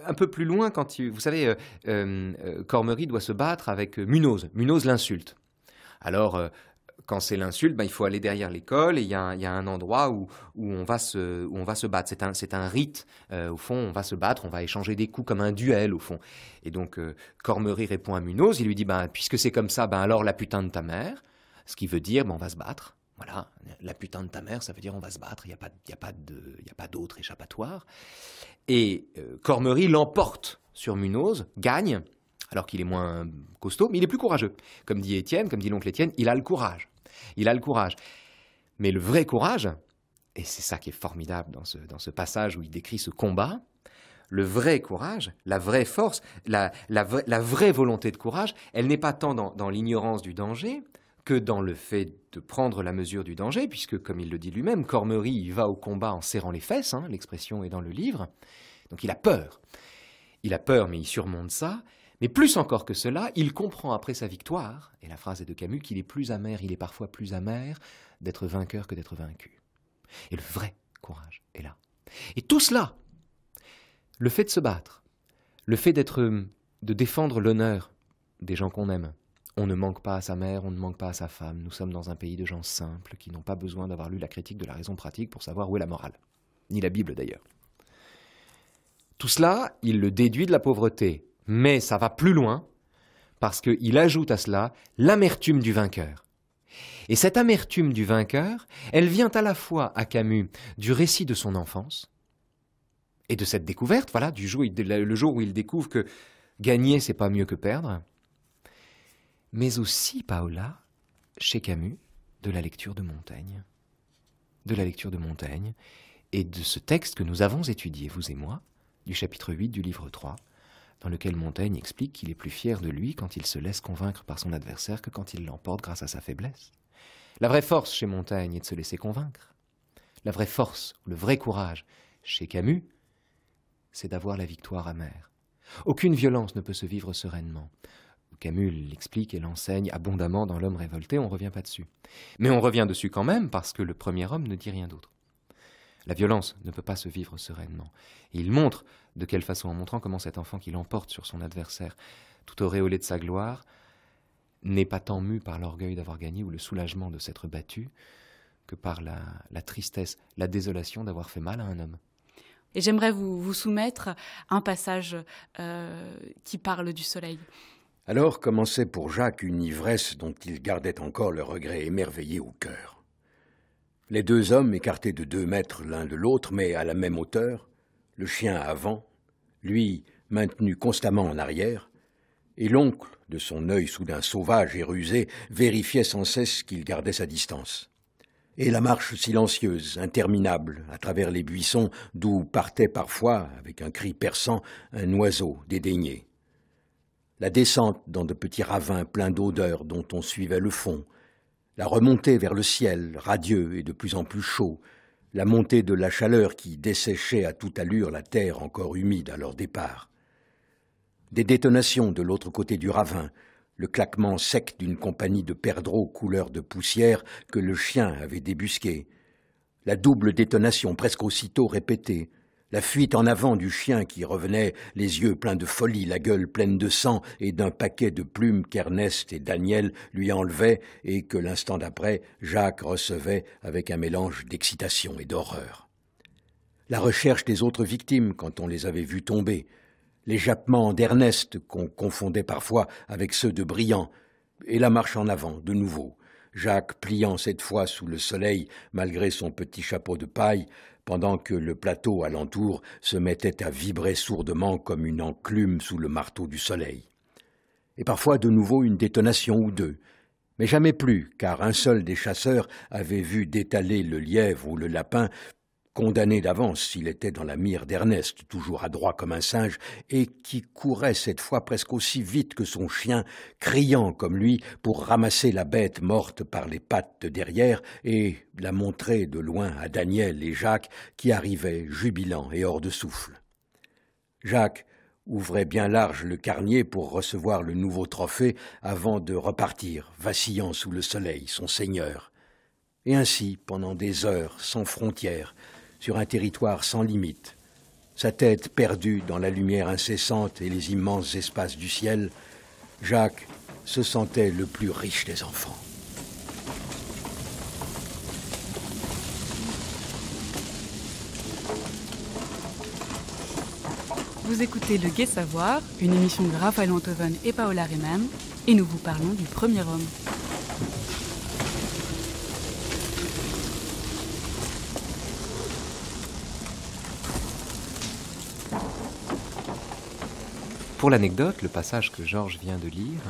Un peu plus loin, vous savez, Cormery doit se battre avec Munoz. Munoz l'insulte. Alors, quand c'est l'insulte, il faut aller derrière l'école et il y a un endroit où on va se battre. C'est un rite. Au fond, on va se battre, on va échanger des coups comme un duel, au fond. Et donc, Cormery répond à Munoz, il lui dit puisque c'est comme ça, alors la putain de ta mère. Ce qui veut dire, on va se battre. Voilà, la putain de ta mère, ça veut dire on va se battre, il n'y a pas d'autre échappatoire. Et Cormery l'emporte sur Munoz, gagne, alors qu'il est moins costaud, mais il est plus courageux. Comme dit Étienne, comme dit l'oncle Étienne, il a le courage. Il a le courage. Mais le vrai courage, et c'est ça qui est formidable dans ce passage où il décrit ce combat, le vrai courage, la vraie force, la vraie volonté de courage, elle n'est pas tant dans l'ignorance du danger que dans le fait de prendre la mesure du danger, puisque, comme il le dit lui-même, Cormery il va au combat en serrant les fesses, l'expression est dans le livre, donc il a peur. Il a peur, mais il surmonte ça. Mais plus encore que cela, il comprend après sa victoire, et la phrase est de Camus, qu'il est plus amer, il est parfois plus amer d'être vainqueur que d'être vaincu. Et le vrai courage est là. Et tout cela, le fait de se battre, le fait de défendre l'honneur des gens qu'on aime. On ne manque pas à sa mère, on ne manque pas à sa femme. Nous sommes dans un pays de gens simples qui n'ont pas besoin d'avoir lu la critique de la raison pratique pour savoir où est la morale. Ni la Bible d'ailleurs. Tout cela, il le déduit de la pauvreté. Mais ça va plus loin, parce qu'il ajoute à cela l'amertume du vainqueur. Et cette amertume du vainqueur, elle vient à la fois à Camus du récit de son enfance, et de cette découverte, voilà, le jour où il découvre que gagner, c'est pas mieux que perdre, mais aussi, Paola, chez Camus, de la lecture de Montaigne. De la lecture de Montaigne et de ce texte que nous avons étudié, vous et moi, du chapitre 8 du livre 3, dans lequel Montaigne explique qu'il est plus fier de lui quand il se laisse convaincre par son adversaire que quand il l'emporte grâce à sa faiblesse. La vraie force chez Montaigne est de se laisser convaincre. La vraie force, le vrai courage chez Camus, c'est d'avoir la victoire amère. Aucune violence ne peut se vivre sereinement. Camus l'explique et l'enseigne abondamment dans L'homme révolté, on ne revient pas dessus. Mais on revient dessus quand même parce que le premier homme ne dit rien d'autre. La violence ne peut pas se vivre sereinement. Et il montre de quelle façon, en montrant comment cet enfant qui l'emporte sur son adversaire, tout auréolé de sa gloire, n'est pas tant mu par l'orgueil d'avoir gagné ou le soulagement de s'être battu que par la tristesse, la désolation d'avoir fait mal à un homme. Et j'aimerais vous soumettre un passage qui parle du soleil. Alors commençait pour Jacques une ivresse dont il gardait encore le regret émerveillé au cœur. Les deux hommes, écartés de 2 mètres l'un de l'autre, mais à la même hauteur, le chien avant, lui maintenu constamment en arrière, et l'oncle, de son œil soudain sauvage et rusé, vérifiait sans cesse qu'il gardait sa distance. Et la marche silencieuse, interminable, à travers les buissons, d'où partait parfois, avec un cri perçant, un oiseau dédaigné. La descente dans de petits ravins pleins d'odeurs dont on suivait le fond, la remontée vers le ciel, radieux et de plus en plus chaud, la montée de la chaleur qui desséchait à toute allure la terre encore humide à leur départ. Des détonations de l'autre côté du ravin, le claquement sec d'une compagnie de perdreaux couleur de poussière que le chien avait débusqué, la double détonation presque aussitôt répétée, la fuite en avant du chien qui revenait, les yeux pleins de folie, la gueule pleine de sang et d'un paquet de plumes qu'Ernest et Daniel lui enlevaient et que l'instant d'après, Jacques recevait avec un mélange d'excitation et d'horreur. La recherche des autres victimes quand on les avait vues tomber, les jappements d'Ernest qu'on confondait parfois avec ceux de Briand, et la marche en avant de nouveau, Jacques pliant cette fois sous le soleil malgré son petit chapeau de paille, pendant que le plateau alentour se mettait à vibrer sourdement comme une enclume sous le marteau du soleil. Et parfois de nouveau une détonation ou deux, mais jamais plus, car un seul des chasseurs avait vu détaler le lièvre ou le lapin, condamné d'avance s'il était dans la mire d'Ernest, toujours adroit comme un singe, et qui courait cette fois presque aussi vite que son chien, criant comme lui pour ramasser la bête morte par les pattes de derrière et la montrer de loin à Daniel et Jacques qui arrivaient jubilants et hors de souffle. Jacques ouvrait bien large le carnier pour recevoir le nouveau trophée avant de repartir, vacillant sous le soleil, son seigneur. Et ainsi, pendant des heures, sans frontières, sur un territoire sans limite, sa tête perdue dans la lumière incessante et les immenses espaces du ciel, Jacques se sentait le plus riche des enfants. Vous écoutez Le Gai Savoir, une émission de Raphaël Enthoven et Paola Riemann, et nous vous parlons du premier homme. Pour l'anecdote, le passage que Georges vient de lire,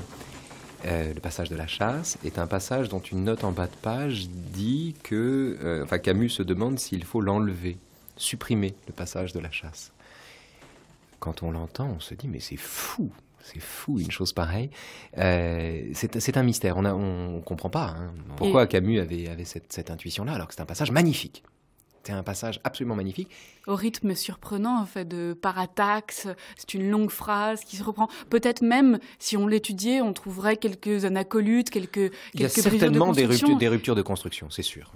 le passage de la chasse, est un passage dont une note en bas de page dit que Camus se demande s'il faut l'enlever, supprimer le passage de la chasse. Quand on l'entend, on se dit mais c'est fou une chose pareille. C'est un mystère, on comprend pas pourquoi Camus avait cette intuition-là, alors que c'est un passage magnifique. C'est un passage absolument magnifique. Au rythme surprenant, en fait, de parataxe, c'est une longue phrase qui se reprend. Peut-être même, si on l'étudiait, on trouverait quelques anacolutes, quelques Il y a certainement des ruptures de construction, c'est sûr.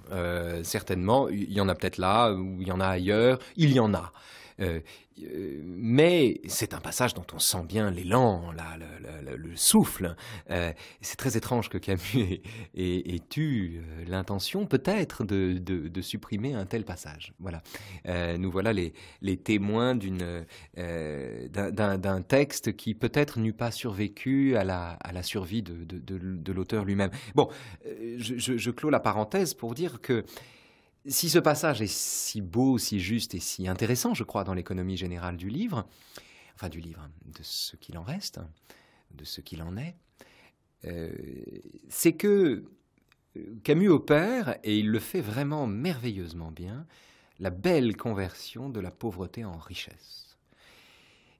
Certainement, il y en a peut-être là, ou il y en a ailleurs, il y en a. Mais c'est un passage dont on sent bien l'élan, le souffle. C'est très étrange que Camus ait eu l'intention, peut-être, de supprimer un tel passage. Voilà. Nous voilà les témoins d'un texte qui peut-être n'eût pas survécu à la survie de l'auteur lui-même. Bon, je clôt la parenthèse pour dire que si ce passage est si beau, si juste et si intéressant, je crois, dans l'économie générale du livre, de ce qu'il en reste, de ce qu'il en est, c'est que Camus opère, et il le fait vraiment merveilleusement bien, la belle conversion de la pauvreté en richesse.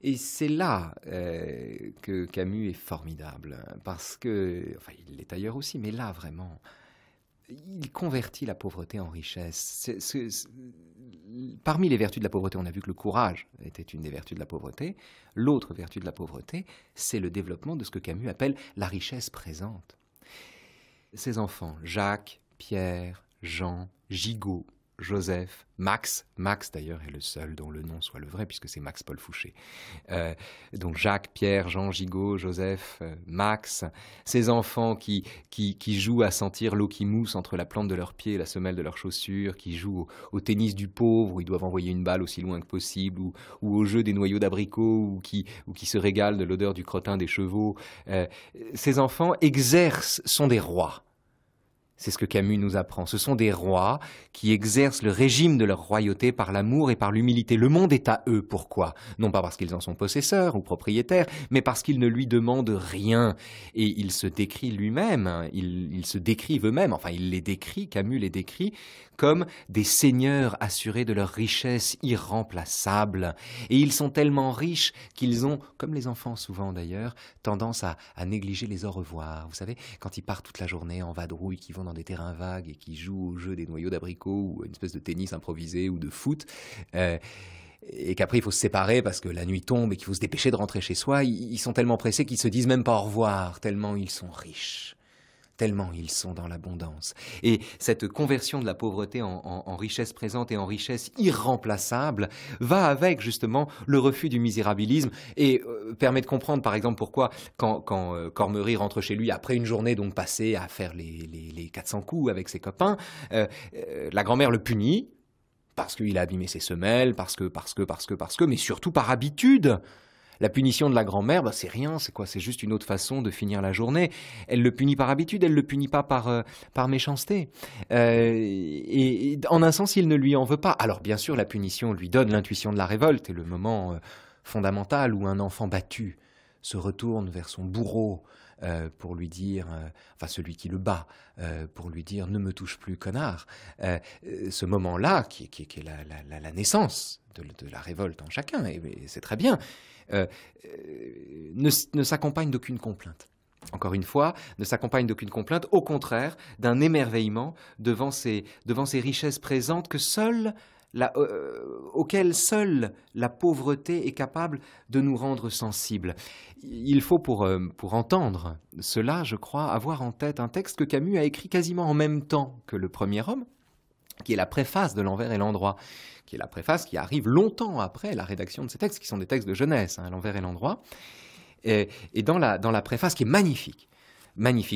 Et c'est là que Camus est formidable, parce que, enfin il l'est ailleurs aussi, mais là vraiment, il convertit la pauvreté en richesse. Parmi les vertus de la pauvreté, on a vu que le courage était une des vertus de la pauvreté. L'autre vertu de la pauvreté, c'est le développement de ce que Camus appelle la richesse présente. Ses enfants, Jacques, Pierre, Jean, Gigot, Joseph, Max d'ailleurs est le seul dont le nom soit le vrai, puisque c'est Max Paul Fouché. Donc Jacques, Pierre, Jean, Gigot, Joseph, Max, ces enfants qui jouent à sentir l'eau qui mousse entre la plante de leurs pieds et la semelle de leurs chaussures, qui jouent au tennis du pauvre, où ils doivent envoyer une balle aussi loin que possible, ou au jeu des noyaux d'abricots, ou qui se régalent de l'odeur du crottin des chevaux. Ces enfants sont des rois. C'est ce que Camus nous apprend. Ce sont des rois qui exercent le régime de leur royauté par l'amour et par l'humilité. Le monde est à eux. Pourquoi? Non pas parce qu'ils en sont possesseurs ou propriétaires, mais parce qu'ils ne lui demandent rien. Et il se décrit lui-même, ils se décrivent eux-mêmes, enfin il les décrit, Camus les décrit, comme des seigneurs assurés de leur richesse irremplaçable. Et ils sont tellement riches qu'ils ont, comme les enfants souvent d'ailleurs, tendance à négliger les au revoir. Vous savez, quand ils partent toute la journée en vadrouille, qui vont dans des terrains vagues et qui jouent au jeu des noyaux d'abricots ou une espèce de tennis improvisé ou de foot, et qu'après il faut se séparer parce que la nuit tombe et qu'il faut se dépêcher de rentrer chez soi, ils sont tellement pressés qu'ils se disent même pas au revoir, tellement ils sont riches. Tellement ils sont dans l'abondance. Et cette conversion de la pauvreté en richesse présente et en richesse irremplaçable va avec justement le refus du misérabilisme et permet de comprendre par exemple pourquoi quand Cormery rentre chez lui après une journée donc passée à faire les 400 coups avec ses copains, la grand-mère le punit parce qu'il a abîmé ses semelles, parce que, mais surtout par habitude. La punition de la grand-mère, c'est rien, c'est quoi? C'est juste une autre façon de finir la journée. Elle le punit par habitude, elle le punit pas par méchanceté. Et en un sens, il ne lui en veut pas. Alors bien sûr, la punition lui donne l'intuition de la révolte et le moment fondamental où un enfant battu se retourne vers son bourreau pour lui dire, enfin celui qui le bat, pour lui dire « ne me touche plus, connard ». Ce moment-là, qui est la naissance de la révolte en chacun, et c'est très bien, ne s'accompagne d'aucune complainte. Encore une fois, ne s'accompagne d'aucune complainte, au contraire d'un émerveillement devant ces richesses présentes auxquelles seule la pauvreté est capable de nous rendre sensibles. Il faut pour entendre cela, je crois, avoir en tête un texte que Camus a écrit quasiment en même temps que Le Premier Homme, qui est la préface de L'Envers et l'Endroit, qui est la préface qui arrive longtemps après la rédaction de ces textes, qui sont des textes de jeunesse, L'Envers et l'Endroit. Et dans la préface qui est magnifique,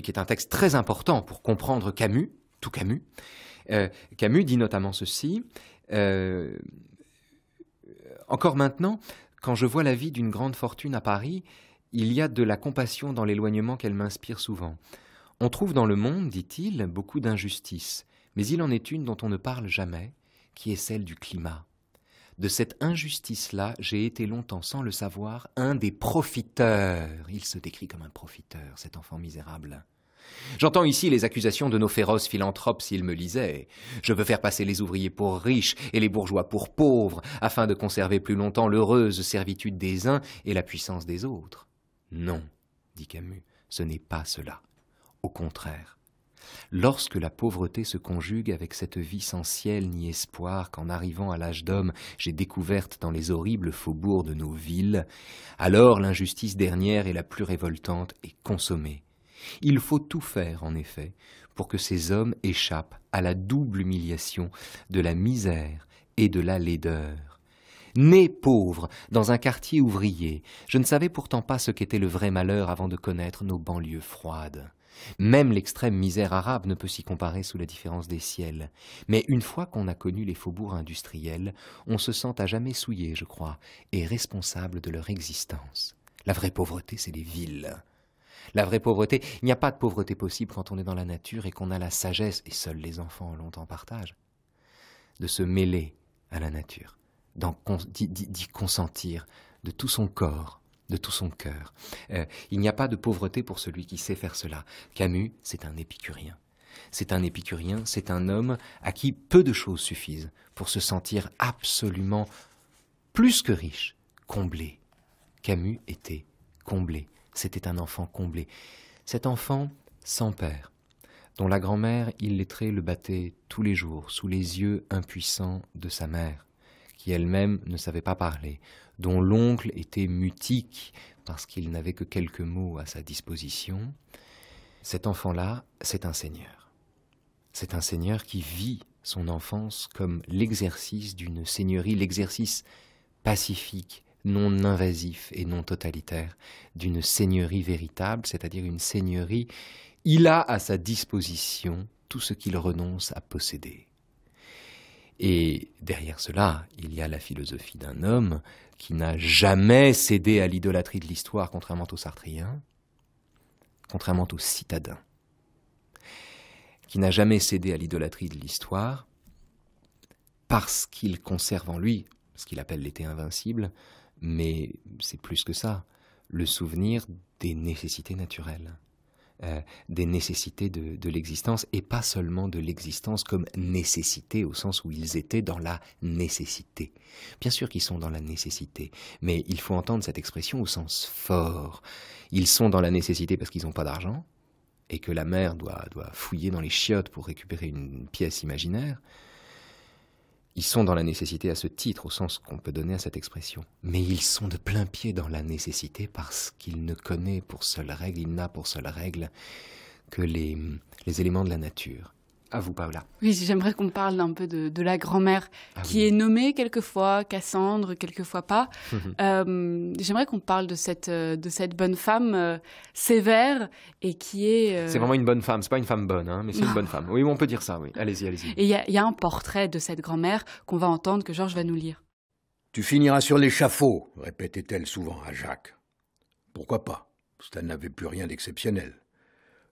est un texte très important pour comprendre Camus, tout Camus. Camus dit notamment ceci, encore maintenant, quand je vois la vie d'une grande fortune à Paris, il y a de la compassion dans l'éloignement qu'elle m'inspire souvent. On trouve dans le monde, dit-il, beaucoup d'injustices, mais il en est une dont on ne parle jamais, qui est celle du climat. De cette injustice-là, j'ai été longtemps, sans le savoir, un des profiteurs. Il se décrit comme un profiteur, cet enfant misérable. J'entends ici les accusations de nos féroces philanthropes s'ils me lisaient. Je veux faire passer les ouvriers pour riches et les bourgeois pour pauvres, afin de conserver plus longtemps l'heureuse servitude des uns et la puissance des autres. Non, dit Camus, ce n'est pas cela. Au contraire. Lorsque la pauvreté se conjugue avec cette vie sans ciel ni espoir qu'en arrivant à l'âge d'homme j'ai découverte dans les horribles faubourgs de nos villes, alors l'injustice dernière et la plus révoltante est consommée. Il faut tout faire, en effet, pour que ces hommes échappent à la double humiliation de la misère et de la laideur. Né pauvre, dans un quartier ouvrier, je ne savais pourtant pas ce qu'était le vrai malheur avant de connaître nos banlieues froides. Même l'extrême misère arabe ne peut s'y comparer sous la différence des ciels. Mais une fois qu'on a connu les faubourgs industriels, on se sent à jamais souillé, je crois, et responsable de leur existence. La vraie pauvreté, c'est les villes. La vraie pauvreté, il n'y a pas de pauvreté possible quand on est dans la nature et qu'on a la sagesse, et seuls les enfants l'ont en partage, de se mêler à la nature, d'y consentir de tout son corps de tout son cœur. Il n'y a pas de pauvreté pour celui qui sait faire cela. Camus, c'est un épicurien. C'est un épicurien, c'est un homme à qui peu de choses suffisent pour se sentir absolument plus que riche, comblé. Camus était comblé, c'était un enfant comblé. Cet enfant sans père, dont la grand-mère illettrée le battait tous les jours sous les yeux impuissants de sa mère, qui elle-même ne savait pas parler, dont l'oncle était mutique parce qu'il n'avait que quelques mots à sa disposition. Cet enfant-là, c'est un seigneur. C'est un seigneur qui vit son enfance comme l'exercice d'une seigneurie, l'exercice pacifique, non invasif et non totalitaire, d'une seigneurie véritable, c'est-à-dire une seigneurie. Il a à sa disposition tout ce qu'il renonce à posséder. Et derrière cela, il y a la philosophie d'un homme qui n'a jamais cédé à l'idolâtrie de l'histoire, contrairement aux Sartriens, contrairement aux citadins, qui n'a jamais cédé à l'idolâtrie de l'histoire parce qu'il conserve en lui ce qu'il appelle l'été invincible, mais c'est plus que ça, le souvenir des nécessités naturelles. Des nécessités de l'existence, et pas seulement de l'existence comme nécessité, au sens où ils étaient dans la nécessité. Bien sûr qu'ils sont dans la nécessité, mais il faut entendre cette expression au sens fort. Ils sont dans la nécessité parce qu'ils n'ont pas d'argent, et que la mère doit fouiller dans les chiottes pour récupérer une pièce imaginaire. Ils sont dans la nécessité à ce titre, au sens qu'on peut donner à cette expression. Mais ils sont de plein pied dans la nécessité parce qu'il ne connaît pour seule règle, il n'a pour seule règle que les éléments de la nature. À vous, Paola. Oui, j'aimerais qu'on parle un peu de la grand-mère, qui est nommée quelquefois Cassandre, quelquefois pas. J'aimerais qu'on parle de cette bonne femme sévère et qui est... C'est vraiment une bonne femme, c'est pas une femme bonne, hein, mais c'est une bonne femme. Oui, on peut dire ça, oui. Allez-y, allez-y. Et il y a un portrait de cette grand-mère qu'on va entendre, que Georges va nous lire. « Tu finiras sur l'échafaud », répétait-elle souvent à Jacques. Pourquoi pas? Ça n'avait plus rien d'exceptionnel.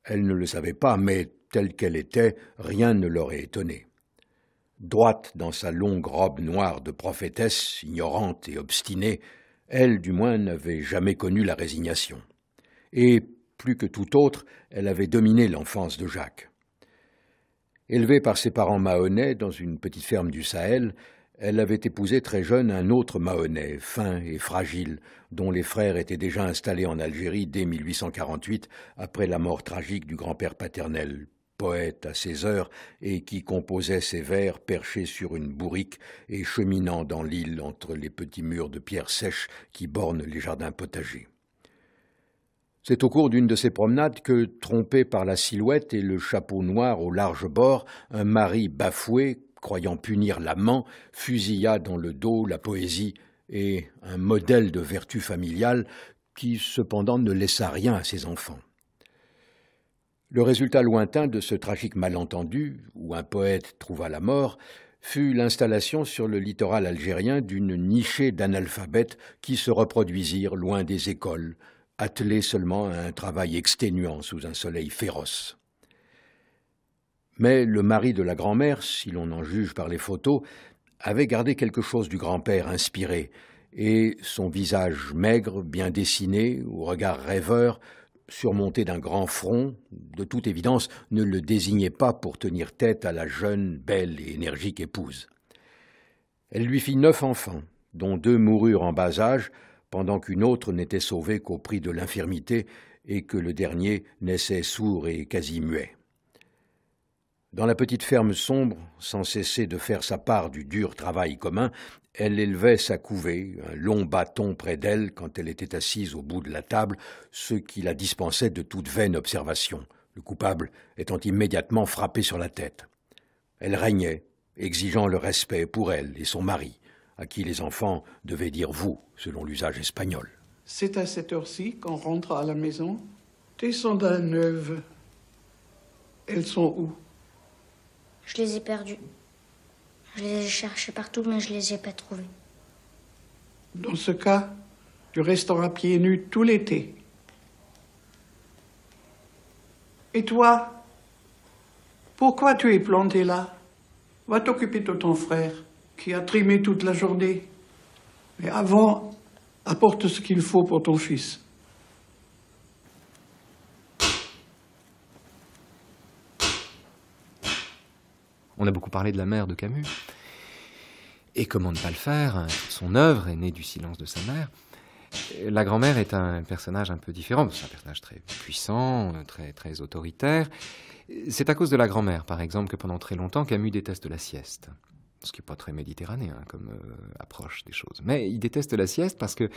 Elle ne le savait pas, mais telle qu'elle était, rien ne l'aurait étonnée. Droite dans sa longue robe noire de prophétesse, ignorante et obstinée, elle, du moins, n'avait jamais connu la résignation. Et, plus que tout autre, elle avait dominé l'enfance de Jacques. Élevée par ses parents mahonnais dans une petite ferme du Sahel, elle avait épousé très jeune un autre mahonnais, fin et fragile, dont les frères étaient déjà installés en Algérie dès 1848, après la mort tragique du grand-père paternel, poète à ses heures et qui composait ses vers perché sur une bourrique et cheminant dans l'île entre les petits murs de pierre sèche qui bornent les jardins potagers. C'est au cours d'une de ces promenades que, trompé par la silhouette et le chapeau noir au large bord, un mari bafoué, croyant punir l'amant, fusilla dans le dos la poésie et un modèle de vertu familiale qui, cependant, ne laissa rien à ses enfants. Le résultat lointain de ce tragique malentendu, où un poète trouva la mort, fut l'installation sur le littoral algérien d'une nichée d'analphabètes qui se reproduisirent loin des écoles, attelés seulement à un travail exténuant sous un soleil féroce. Mais le mari de la grand-mère, si l'on en juge par les photos, avait gardé quelque chose du grand-père inspiré, et son visage maigre, bien dessiné, au regard rêveur, surmonté d'un grand front, de toute évidence, ne le désignait pas pour tenir tête à la jeune, belle et énergique épouse. Elle lui fit 9 enfants, dont 2 moururent en bas âge, pendant qu'une autre n'était sauvée qu'au prix de l'infirmité et que le dernier naissait sourd et quasi muet. Dans la petite ferme sombre, sans cesser de faire sa part du dur travail commun, elle élevait sa couvée, un long bâton près d'elle quand elle était assise au bout de la table, ce qui la dispensait de toute vaine observation, le coupable étant immédiatement frappé sur la tête. Elle régnait, exigeant le respect pour elle et son mari, à qui les enfants devaient dire « vous », selon l'usage espagnol. C'est à cette heure-ci qu'on rentre à la maison. Tes sandales neuves, elles sont où? Je les ai perdues. Je les ai cherchées partout, mais je les ai pas trouvées. Dans ce cas, tu resteras pieds nus tout l'été. Et toi, pourquoi tu es planté là? Va t'occuper de ton frère, qui a trimé toute la journée. Mais avant, Apporte ce qu'il faut pour ton fils. On a beaucoup parlé de la mère de Camus. Et comment ne pas le faire? Son œuvre est née du silence de sa mère. La grand-mère est un personnage un peu différent. C'est un personnage très puissant, très autoritaire. C'est à cause de la grand-mère, par exemple, que pendant très longtemps, Camus déteste la sieste. Ce qui n'est pas très méditerranéen comme approche des choses. Mais il déteste la sieste parce que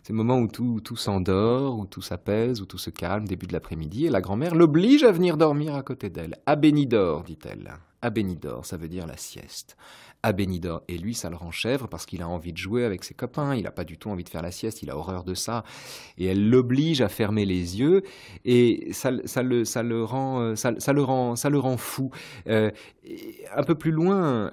c'est le moment où tout s'endort, où tout s'apaise, où tout se calme, début de l'après-midi, et la grand-mère l'oblige à venir dormir à côté d'elle. Abénidor, dit-elle. Abénidor, ça veut dire la sieste. Abénidor. Et lui, ça le rend chèvre parce qu'il a envie de jouer avec ses copains, il n'a pas du tout envie de faire la sieste, il a horreur de ça. Et elle l'oblige à fermer les yeux et ça le rend fou. Un peu plus loin,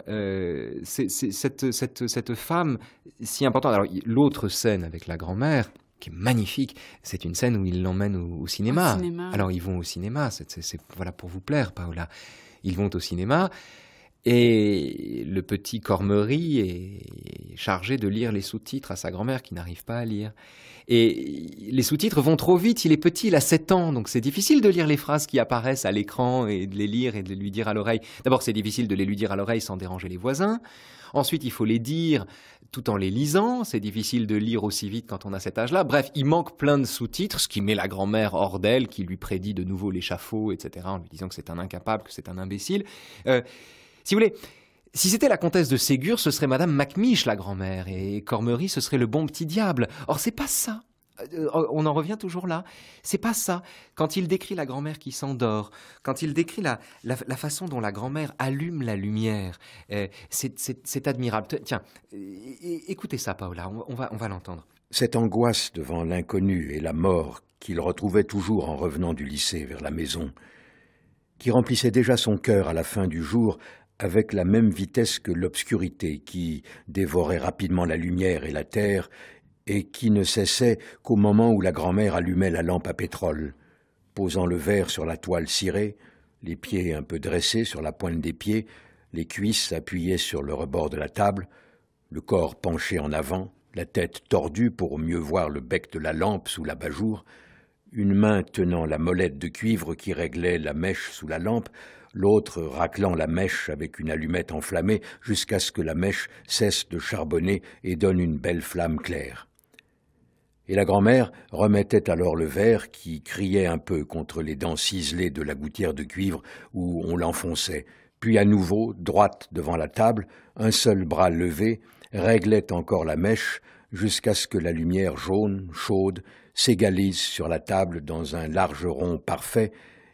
cette femme si importante. Alors, l'autre scène avec la grand-mère, qui est magnifique, c'est une scène où il l'emmène au cinéma. Alors, ils vont au cinéma, voilà pour vous plaire, Paola. Ils vont au cinéma. Et le petit Cormery est chargé de lire les sous-titres à sa grand-mère qui n'arrive pas à lire. Et les sous-titres vont trop vite, il est petit, il a 7 ans, donc c'est difficile de lire les phrases qui apparaissent à l'écran et de les lire et de les lui dire à l'oreille. D'abord, c'est difficile de les lui dire à l'oreille sans déranger les voisins. Ensuite, il faut les dire tout en les lisant. C'est difficile de lire aussi vite quand on a cet âge-là. Bref, il manque plein de sous-titres, ce qui met la grand-mère hors d'elle, qui lui prédit de nouveau l'échafaud, etc., en lui disant que c'est un incapable, que c'est un imbécile. Si vous voulez, si c'était la comtesse de Ségur, ce serait Madame Macmiche, la grand-mère, et Cormery, ce serait le bon petit diable. Or, c'est pas ça. On en revient toujours là. C'est pas ça. Quand il décrit la grand-mère qui s'endort, quand il décrit la façon dont la grand-mère allume la lumière, c'est admirable. Tiens, écoutez ça, Paola, on va l'entendre. Cette angoisse devant l'inconnu et la mort qu'il retrouvait toujours en revenant du lycée vers la maison, qui remplissait déjà son cœur à la fin du jour avec la même vitesse que l'obscurité qui dévorait rapidement la lumière et la terre et qui ne cessait qu'au moment où la grand-mère allumait la lampe à pétrole, posant le verre sur la toile cirée, les pieds un peu dressés sur la pointe des pieds, les cuisses appuyées sur le rebord de la table, le corps penché en avant, la tête tordue pour mieux voir le bec de la lampe sous l'abat-jour, une main tenant la molette de cuivre qui réglait la mèche sous la lampe, l'autre raclant la mèche avec une allumette enflammée jusqu'à ce que la mèche cesse de charbonner et donne une belle flamme claire. Et la grand-mère remettait alors le verre qui criait un peu contre les dents ciselées de la gouttière de cuivre où on l'enfonçait, puis à nouveau, droite devant la table, un seul bras levé, réglait encore la mèche jusqu'à ce que la lumière jaune, chaude, s'égalise sur la table dans un large rond parfait,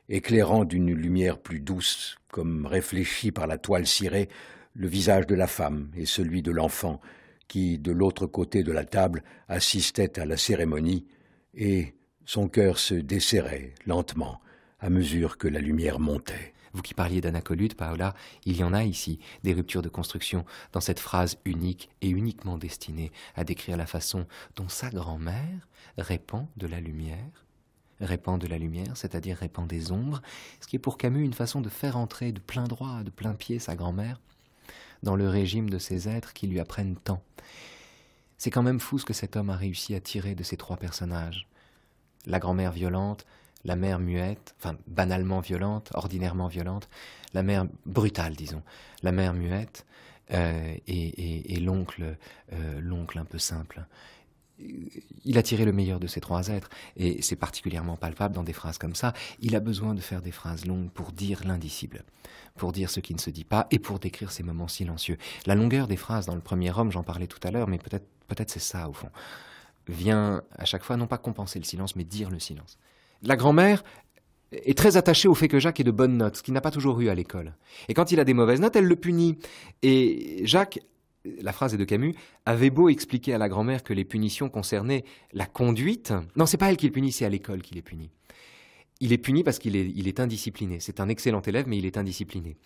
éclairant d'une lumière plus douce, comme réfléchi par la toile cirée, le visage de la femme et celui de l'enfant, qui, de l'autre côté de la table, assistait à la cérémonie, et son cœur se desserrait lentement à mesure que la lumière montait. Vous qui parliez d'anacolute, Paola, il y en a ici, des ruptures de construction, dans cette phrase unique et uniquement destinée à décrire la façon dont sa grand-mère répand de la lumière, c'est-à-dire répand des ombres, ce qui est pour Camus une façon de faire entrer de plein droit, de plein pied sa grand-mère, dans le régime de ces êtres qui lui apprennent tant. C'est quand même fou ce que cet homme a réussi à tirer de ces 3 personnages. La grand-mère violente, la mère muette, enfin banalement violente, ordinairement violente, la mère brutale, disons, la mère muette et l'oncle un peu simple. Il a tiré le meilleur de ces 3 êtres, et c'est particulièrement palpable dans des phrases comme ça. Il a besoin de faire des phrases longues pour dire l'indicible, pour dire ce qui ne se dit pas, et pour décrire ces moments silencieux. La longueur des phrases dans le premier homme, j'en parlais tout à l'heure, mais peut-être c'est ça, au fond, vient à chaque fois non pas compenser le silence, mais dire le silence. La grand-mère est très attachée au fait que Jacques ait de bonnes notes, ce qu'il n'a pas toujours eu à l'école. Et quand il a des mauvaises notes, elle le punit. Et Jacques, la phrase est de Camus, avait beau expliquer à la grand-mère que les punitions concernaient la conduite. Non, c'est pas elle qui le punit, c'est à l'école qu'il est puni. Il est puni parce qu'il est indiscipliné. C'est un excellent élève, mais il est indiscipliné.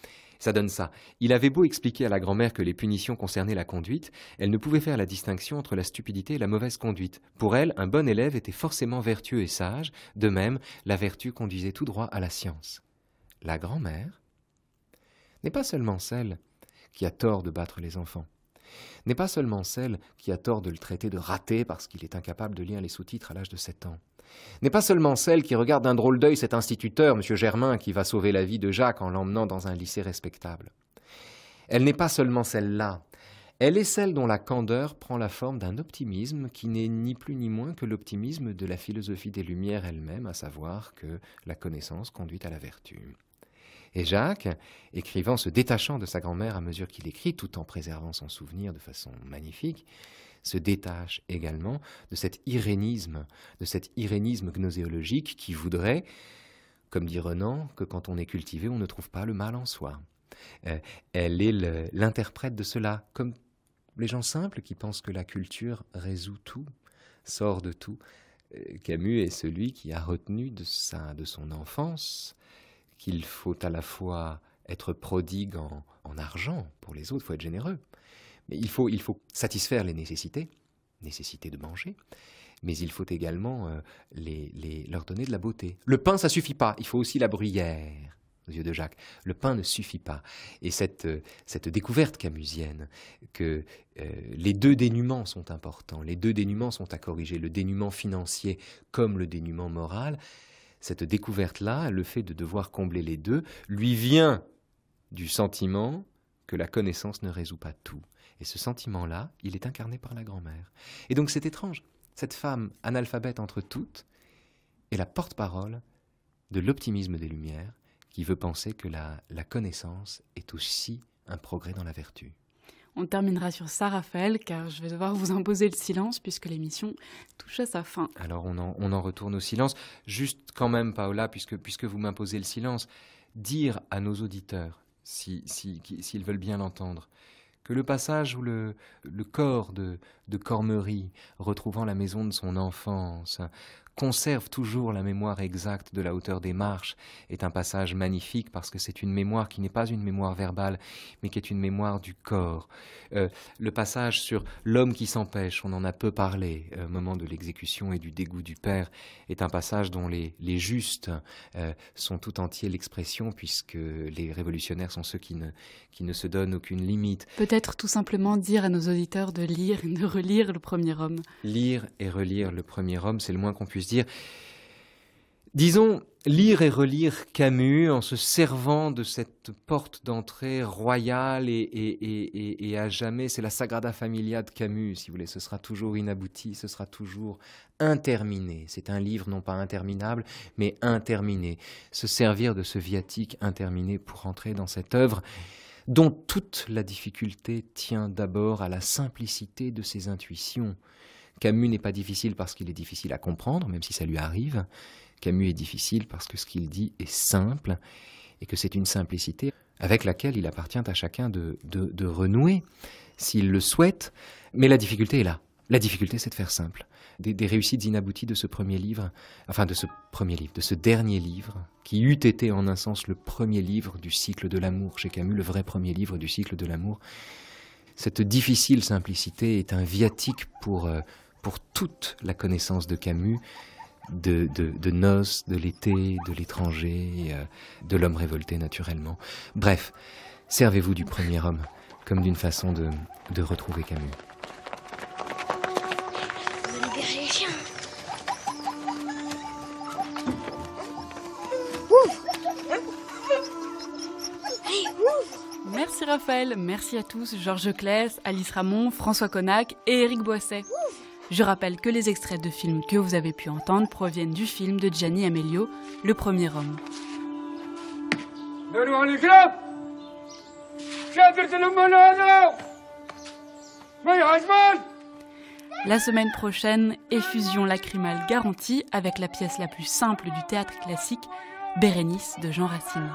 Ça donne ça. Il avait beau expliquer à la grand-mère que les punitions concernaient la conduite, elle ne pouvait faire la distinction entre la stupidité et la mauvaise conduite. Pour elle, un bon élève était forcément vertueux et sage. De même, la vertu conduisait tout droit à la science. La grand-mère n'est pas seulement celle qui a tort de battre les enfants. n'est pas seulement celle qui a tort de le traiter de raté parce qu'il est incapable de lire les sous-titres à l'âge de 7 ans, n'est pas seulement celle qui regarde d'un drôle d'œil cet instituteur, M. Germain, qui va sauver la vie de Jacques en l'emmenant dans un lycée respectable. Elle n'est pas seulement celle-là. Elle est celle dont la candeur prend la forme d'un optimisme qui n'est ni plus ni moins que l'optimisme de la philosophie des Lumières elle-même, à savoir que la connaissance conduit à la vertu. Et Jacques, écrivant, se détachant de sa grand-mère à mesure qu'il écrit, tout en préservant son souvenir de façon magnifique, se détache également de cet irénisme gnoséologique qui voudrait, comme dit Renan, que quand on est cultivé, on ne trouve pas le mal en soi. Elle est l'interprète de cela, comme les gens simples qui pensent que la culture résout tout, sort de tout. Camus est celui qui a retenu de son enfance qu'il faut à la fois être prodigue en argent pour les autres, il faut être généreux, mais il faut satisfaire les nécessités de manger, mais il faut également leur donner de la beauté. Le pain, ça suffit pas, il faut aussi la bruyère. Aux yeux de Jacques, le pain ne suffit pas. Et cette découverte camusienne que les deux dénûments sont importants, les deux dénûments sont à corriger, le dénûment financier comme le dénûment moral, cette découverte-là, le fait de devoir combler les deux, lui vient du sentiment que la connaissance ne résout pas tout. Et ce sentiment-là, il est incarné par la grand-mère. Et donc c'est étrange, cette femme analphabète entre toutes est la porte-parole de l'optimisme des Lumières, qui veut penser que la connaissance est aussi un progrès dans la vertu. On terminera sur ça, Raphaël, car je vais devoir vous imposer le silence puisque l'émission touche à sa fin. Alors on en retourne au silence. Juste quand même, Paola, puisque vous m'imposez le silence, dire à nos auditeurs, s'ils veulent bien l'entendre, que le passage où le corps de Cormery, retrouvant la maison de son enfance, conserve toujours la mémoire exacte de la hauteur des marches, est un passage magnifique parce que c'est une mémoire qui n'est pas une mémoire verbale, mais qui est une mémoire du corps. Le passage sur l'homme qui s'empêche, on en a peu parlé au moment de l'exécution et du dégoût du père, est un passage dont les justes sont tout entiers l'expression, puisque les révolutionnaires sont ceux qui ne se donnent aucune limite. Peut-être tout simplement dire à nos auditeurs de lire et de relire Le Premier Homme. Lire et relire Le Premier Homme, c'est le moins qu'on puisse dire. Disons, lire et relire Camus en se servant de cette porte d'entrée royale et à jamais. C'est la Sagrada Familia de Camus, si vous voulez. Ce sera toujours inabouti, ce sera toujours interminé. C'est un livre non pas interminable, mais interminé. Se servir de ce viatique interminé pour entrer dans cette œuvre dont toute la difficulté tient d'abord à la simplicité de ses intuitions. Camus n'est pas difficile parce qu'il est difficile à comprendre, même si ça lui arrive. Camus est difficile parce que ce qu'il dit est simple et que c'est une simplicité avec laquelle il appartient à chacun de renouer, s'il le souhaite. Mais la difficulté est là. La difficulté, c'est de faire simple. Des réussites inabouties de ce premier livre, de ce dernier livre, qui eût été en un sens le premier livre du cycle de l'amour chez Camus, le vrai premier livre du cycle de l'amour. Cette difficile simplicité est un viatique pour toute la connaissance de Camus, de Noces, de l'été, de l'étranger, de l'homme révolté naturellement. Bref, servez-vous du Premier Homme comme d'une façon de retrouver Camus. On va libérer les chiens. Merci Raphaël, merci à tous, Georges Claes, Alice Ramon, François Connac et Éric Boisset. Je rappelle que les extraits de films que vous avez pu entendre proviennent du film de Gianni Amelio, Le Premier Homme. La semaine prochaine, effusion lacrymale garantie avec la pièce la plus simple du théâtre classique, Bérénice de Jean Racine.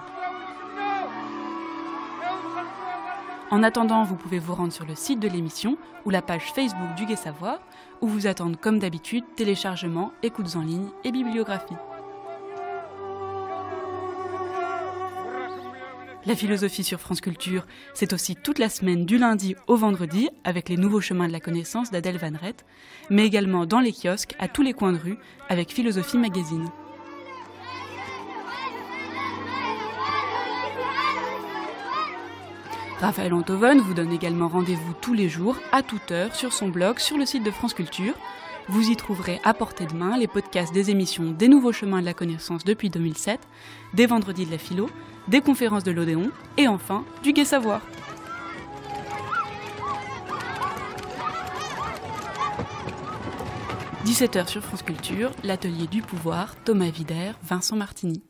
En attendant, vous pouvez vous rendre sur le site de l'émission ou la page Facebook du Gai Savoir, où vous attendent comme d'habitude téléchargements, écoutes en ligne et bibliographie. La philosophie sur France Culture, c'est aussi toute la semaine du lundi au vendredi avec les nouveaux chemins de la connaissance d'Adèle Van Rett, mais également dans les kiosques à tous les coins de rue avec Philosophie Magazine. Raphaël Enthoven vous donne également rendez-vous tous les jours, à toute heure, sur son blog, sur le site de France Culture. Vous y trouverez à portée de main les podcasts des émissions des Nouveaux Chemins de la Connaissance depuis 2007, des Vendredis de la Philo, des conférences de l'Odéon et enfin du Gai Savoir. 17h sur France Culture, l'atelier du pouvoir, Thomas Wider, Vincent Martini.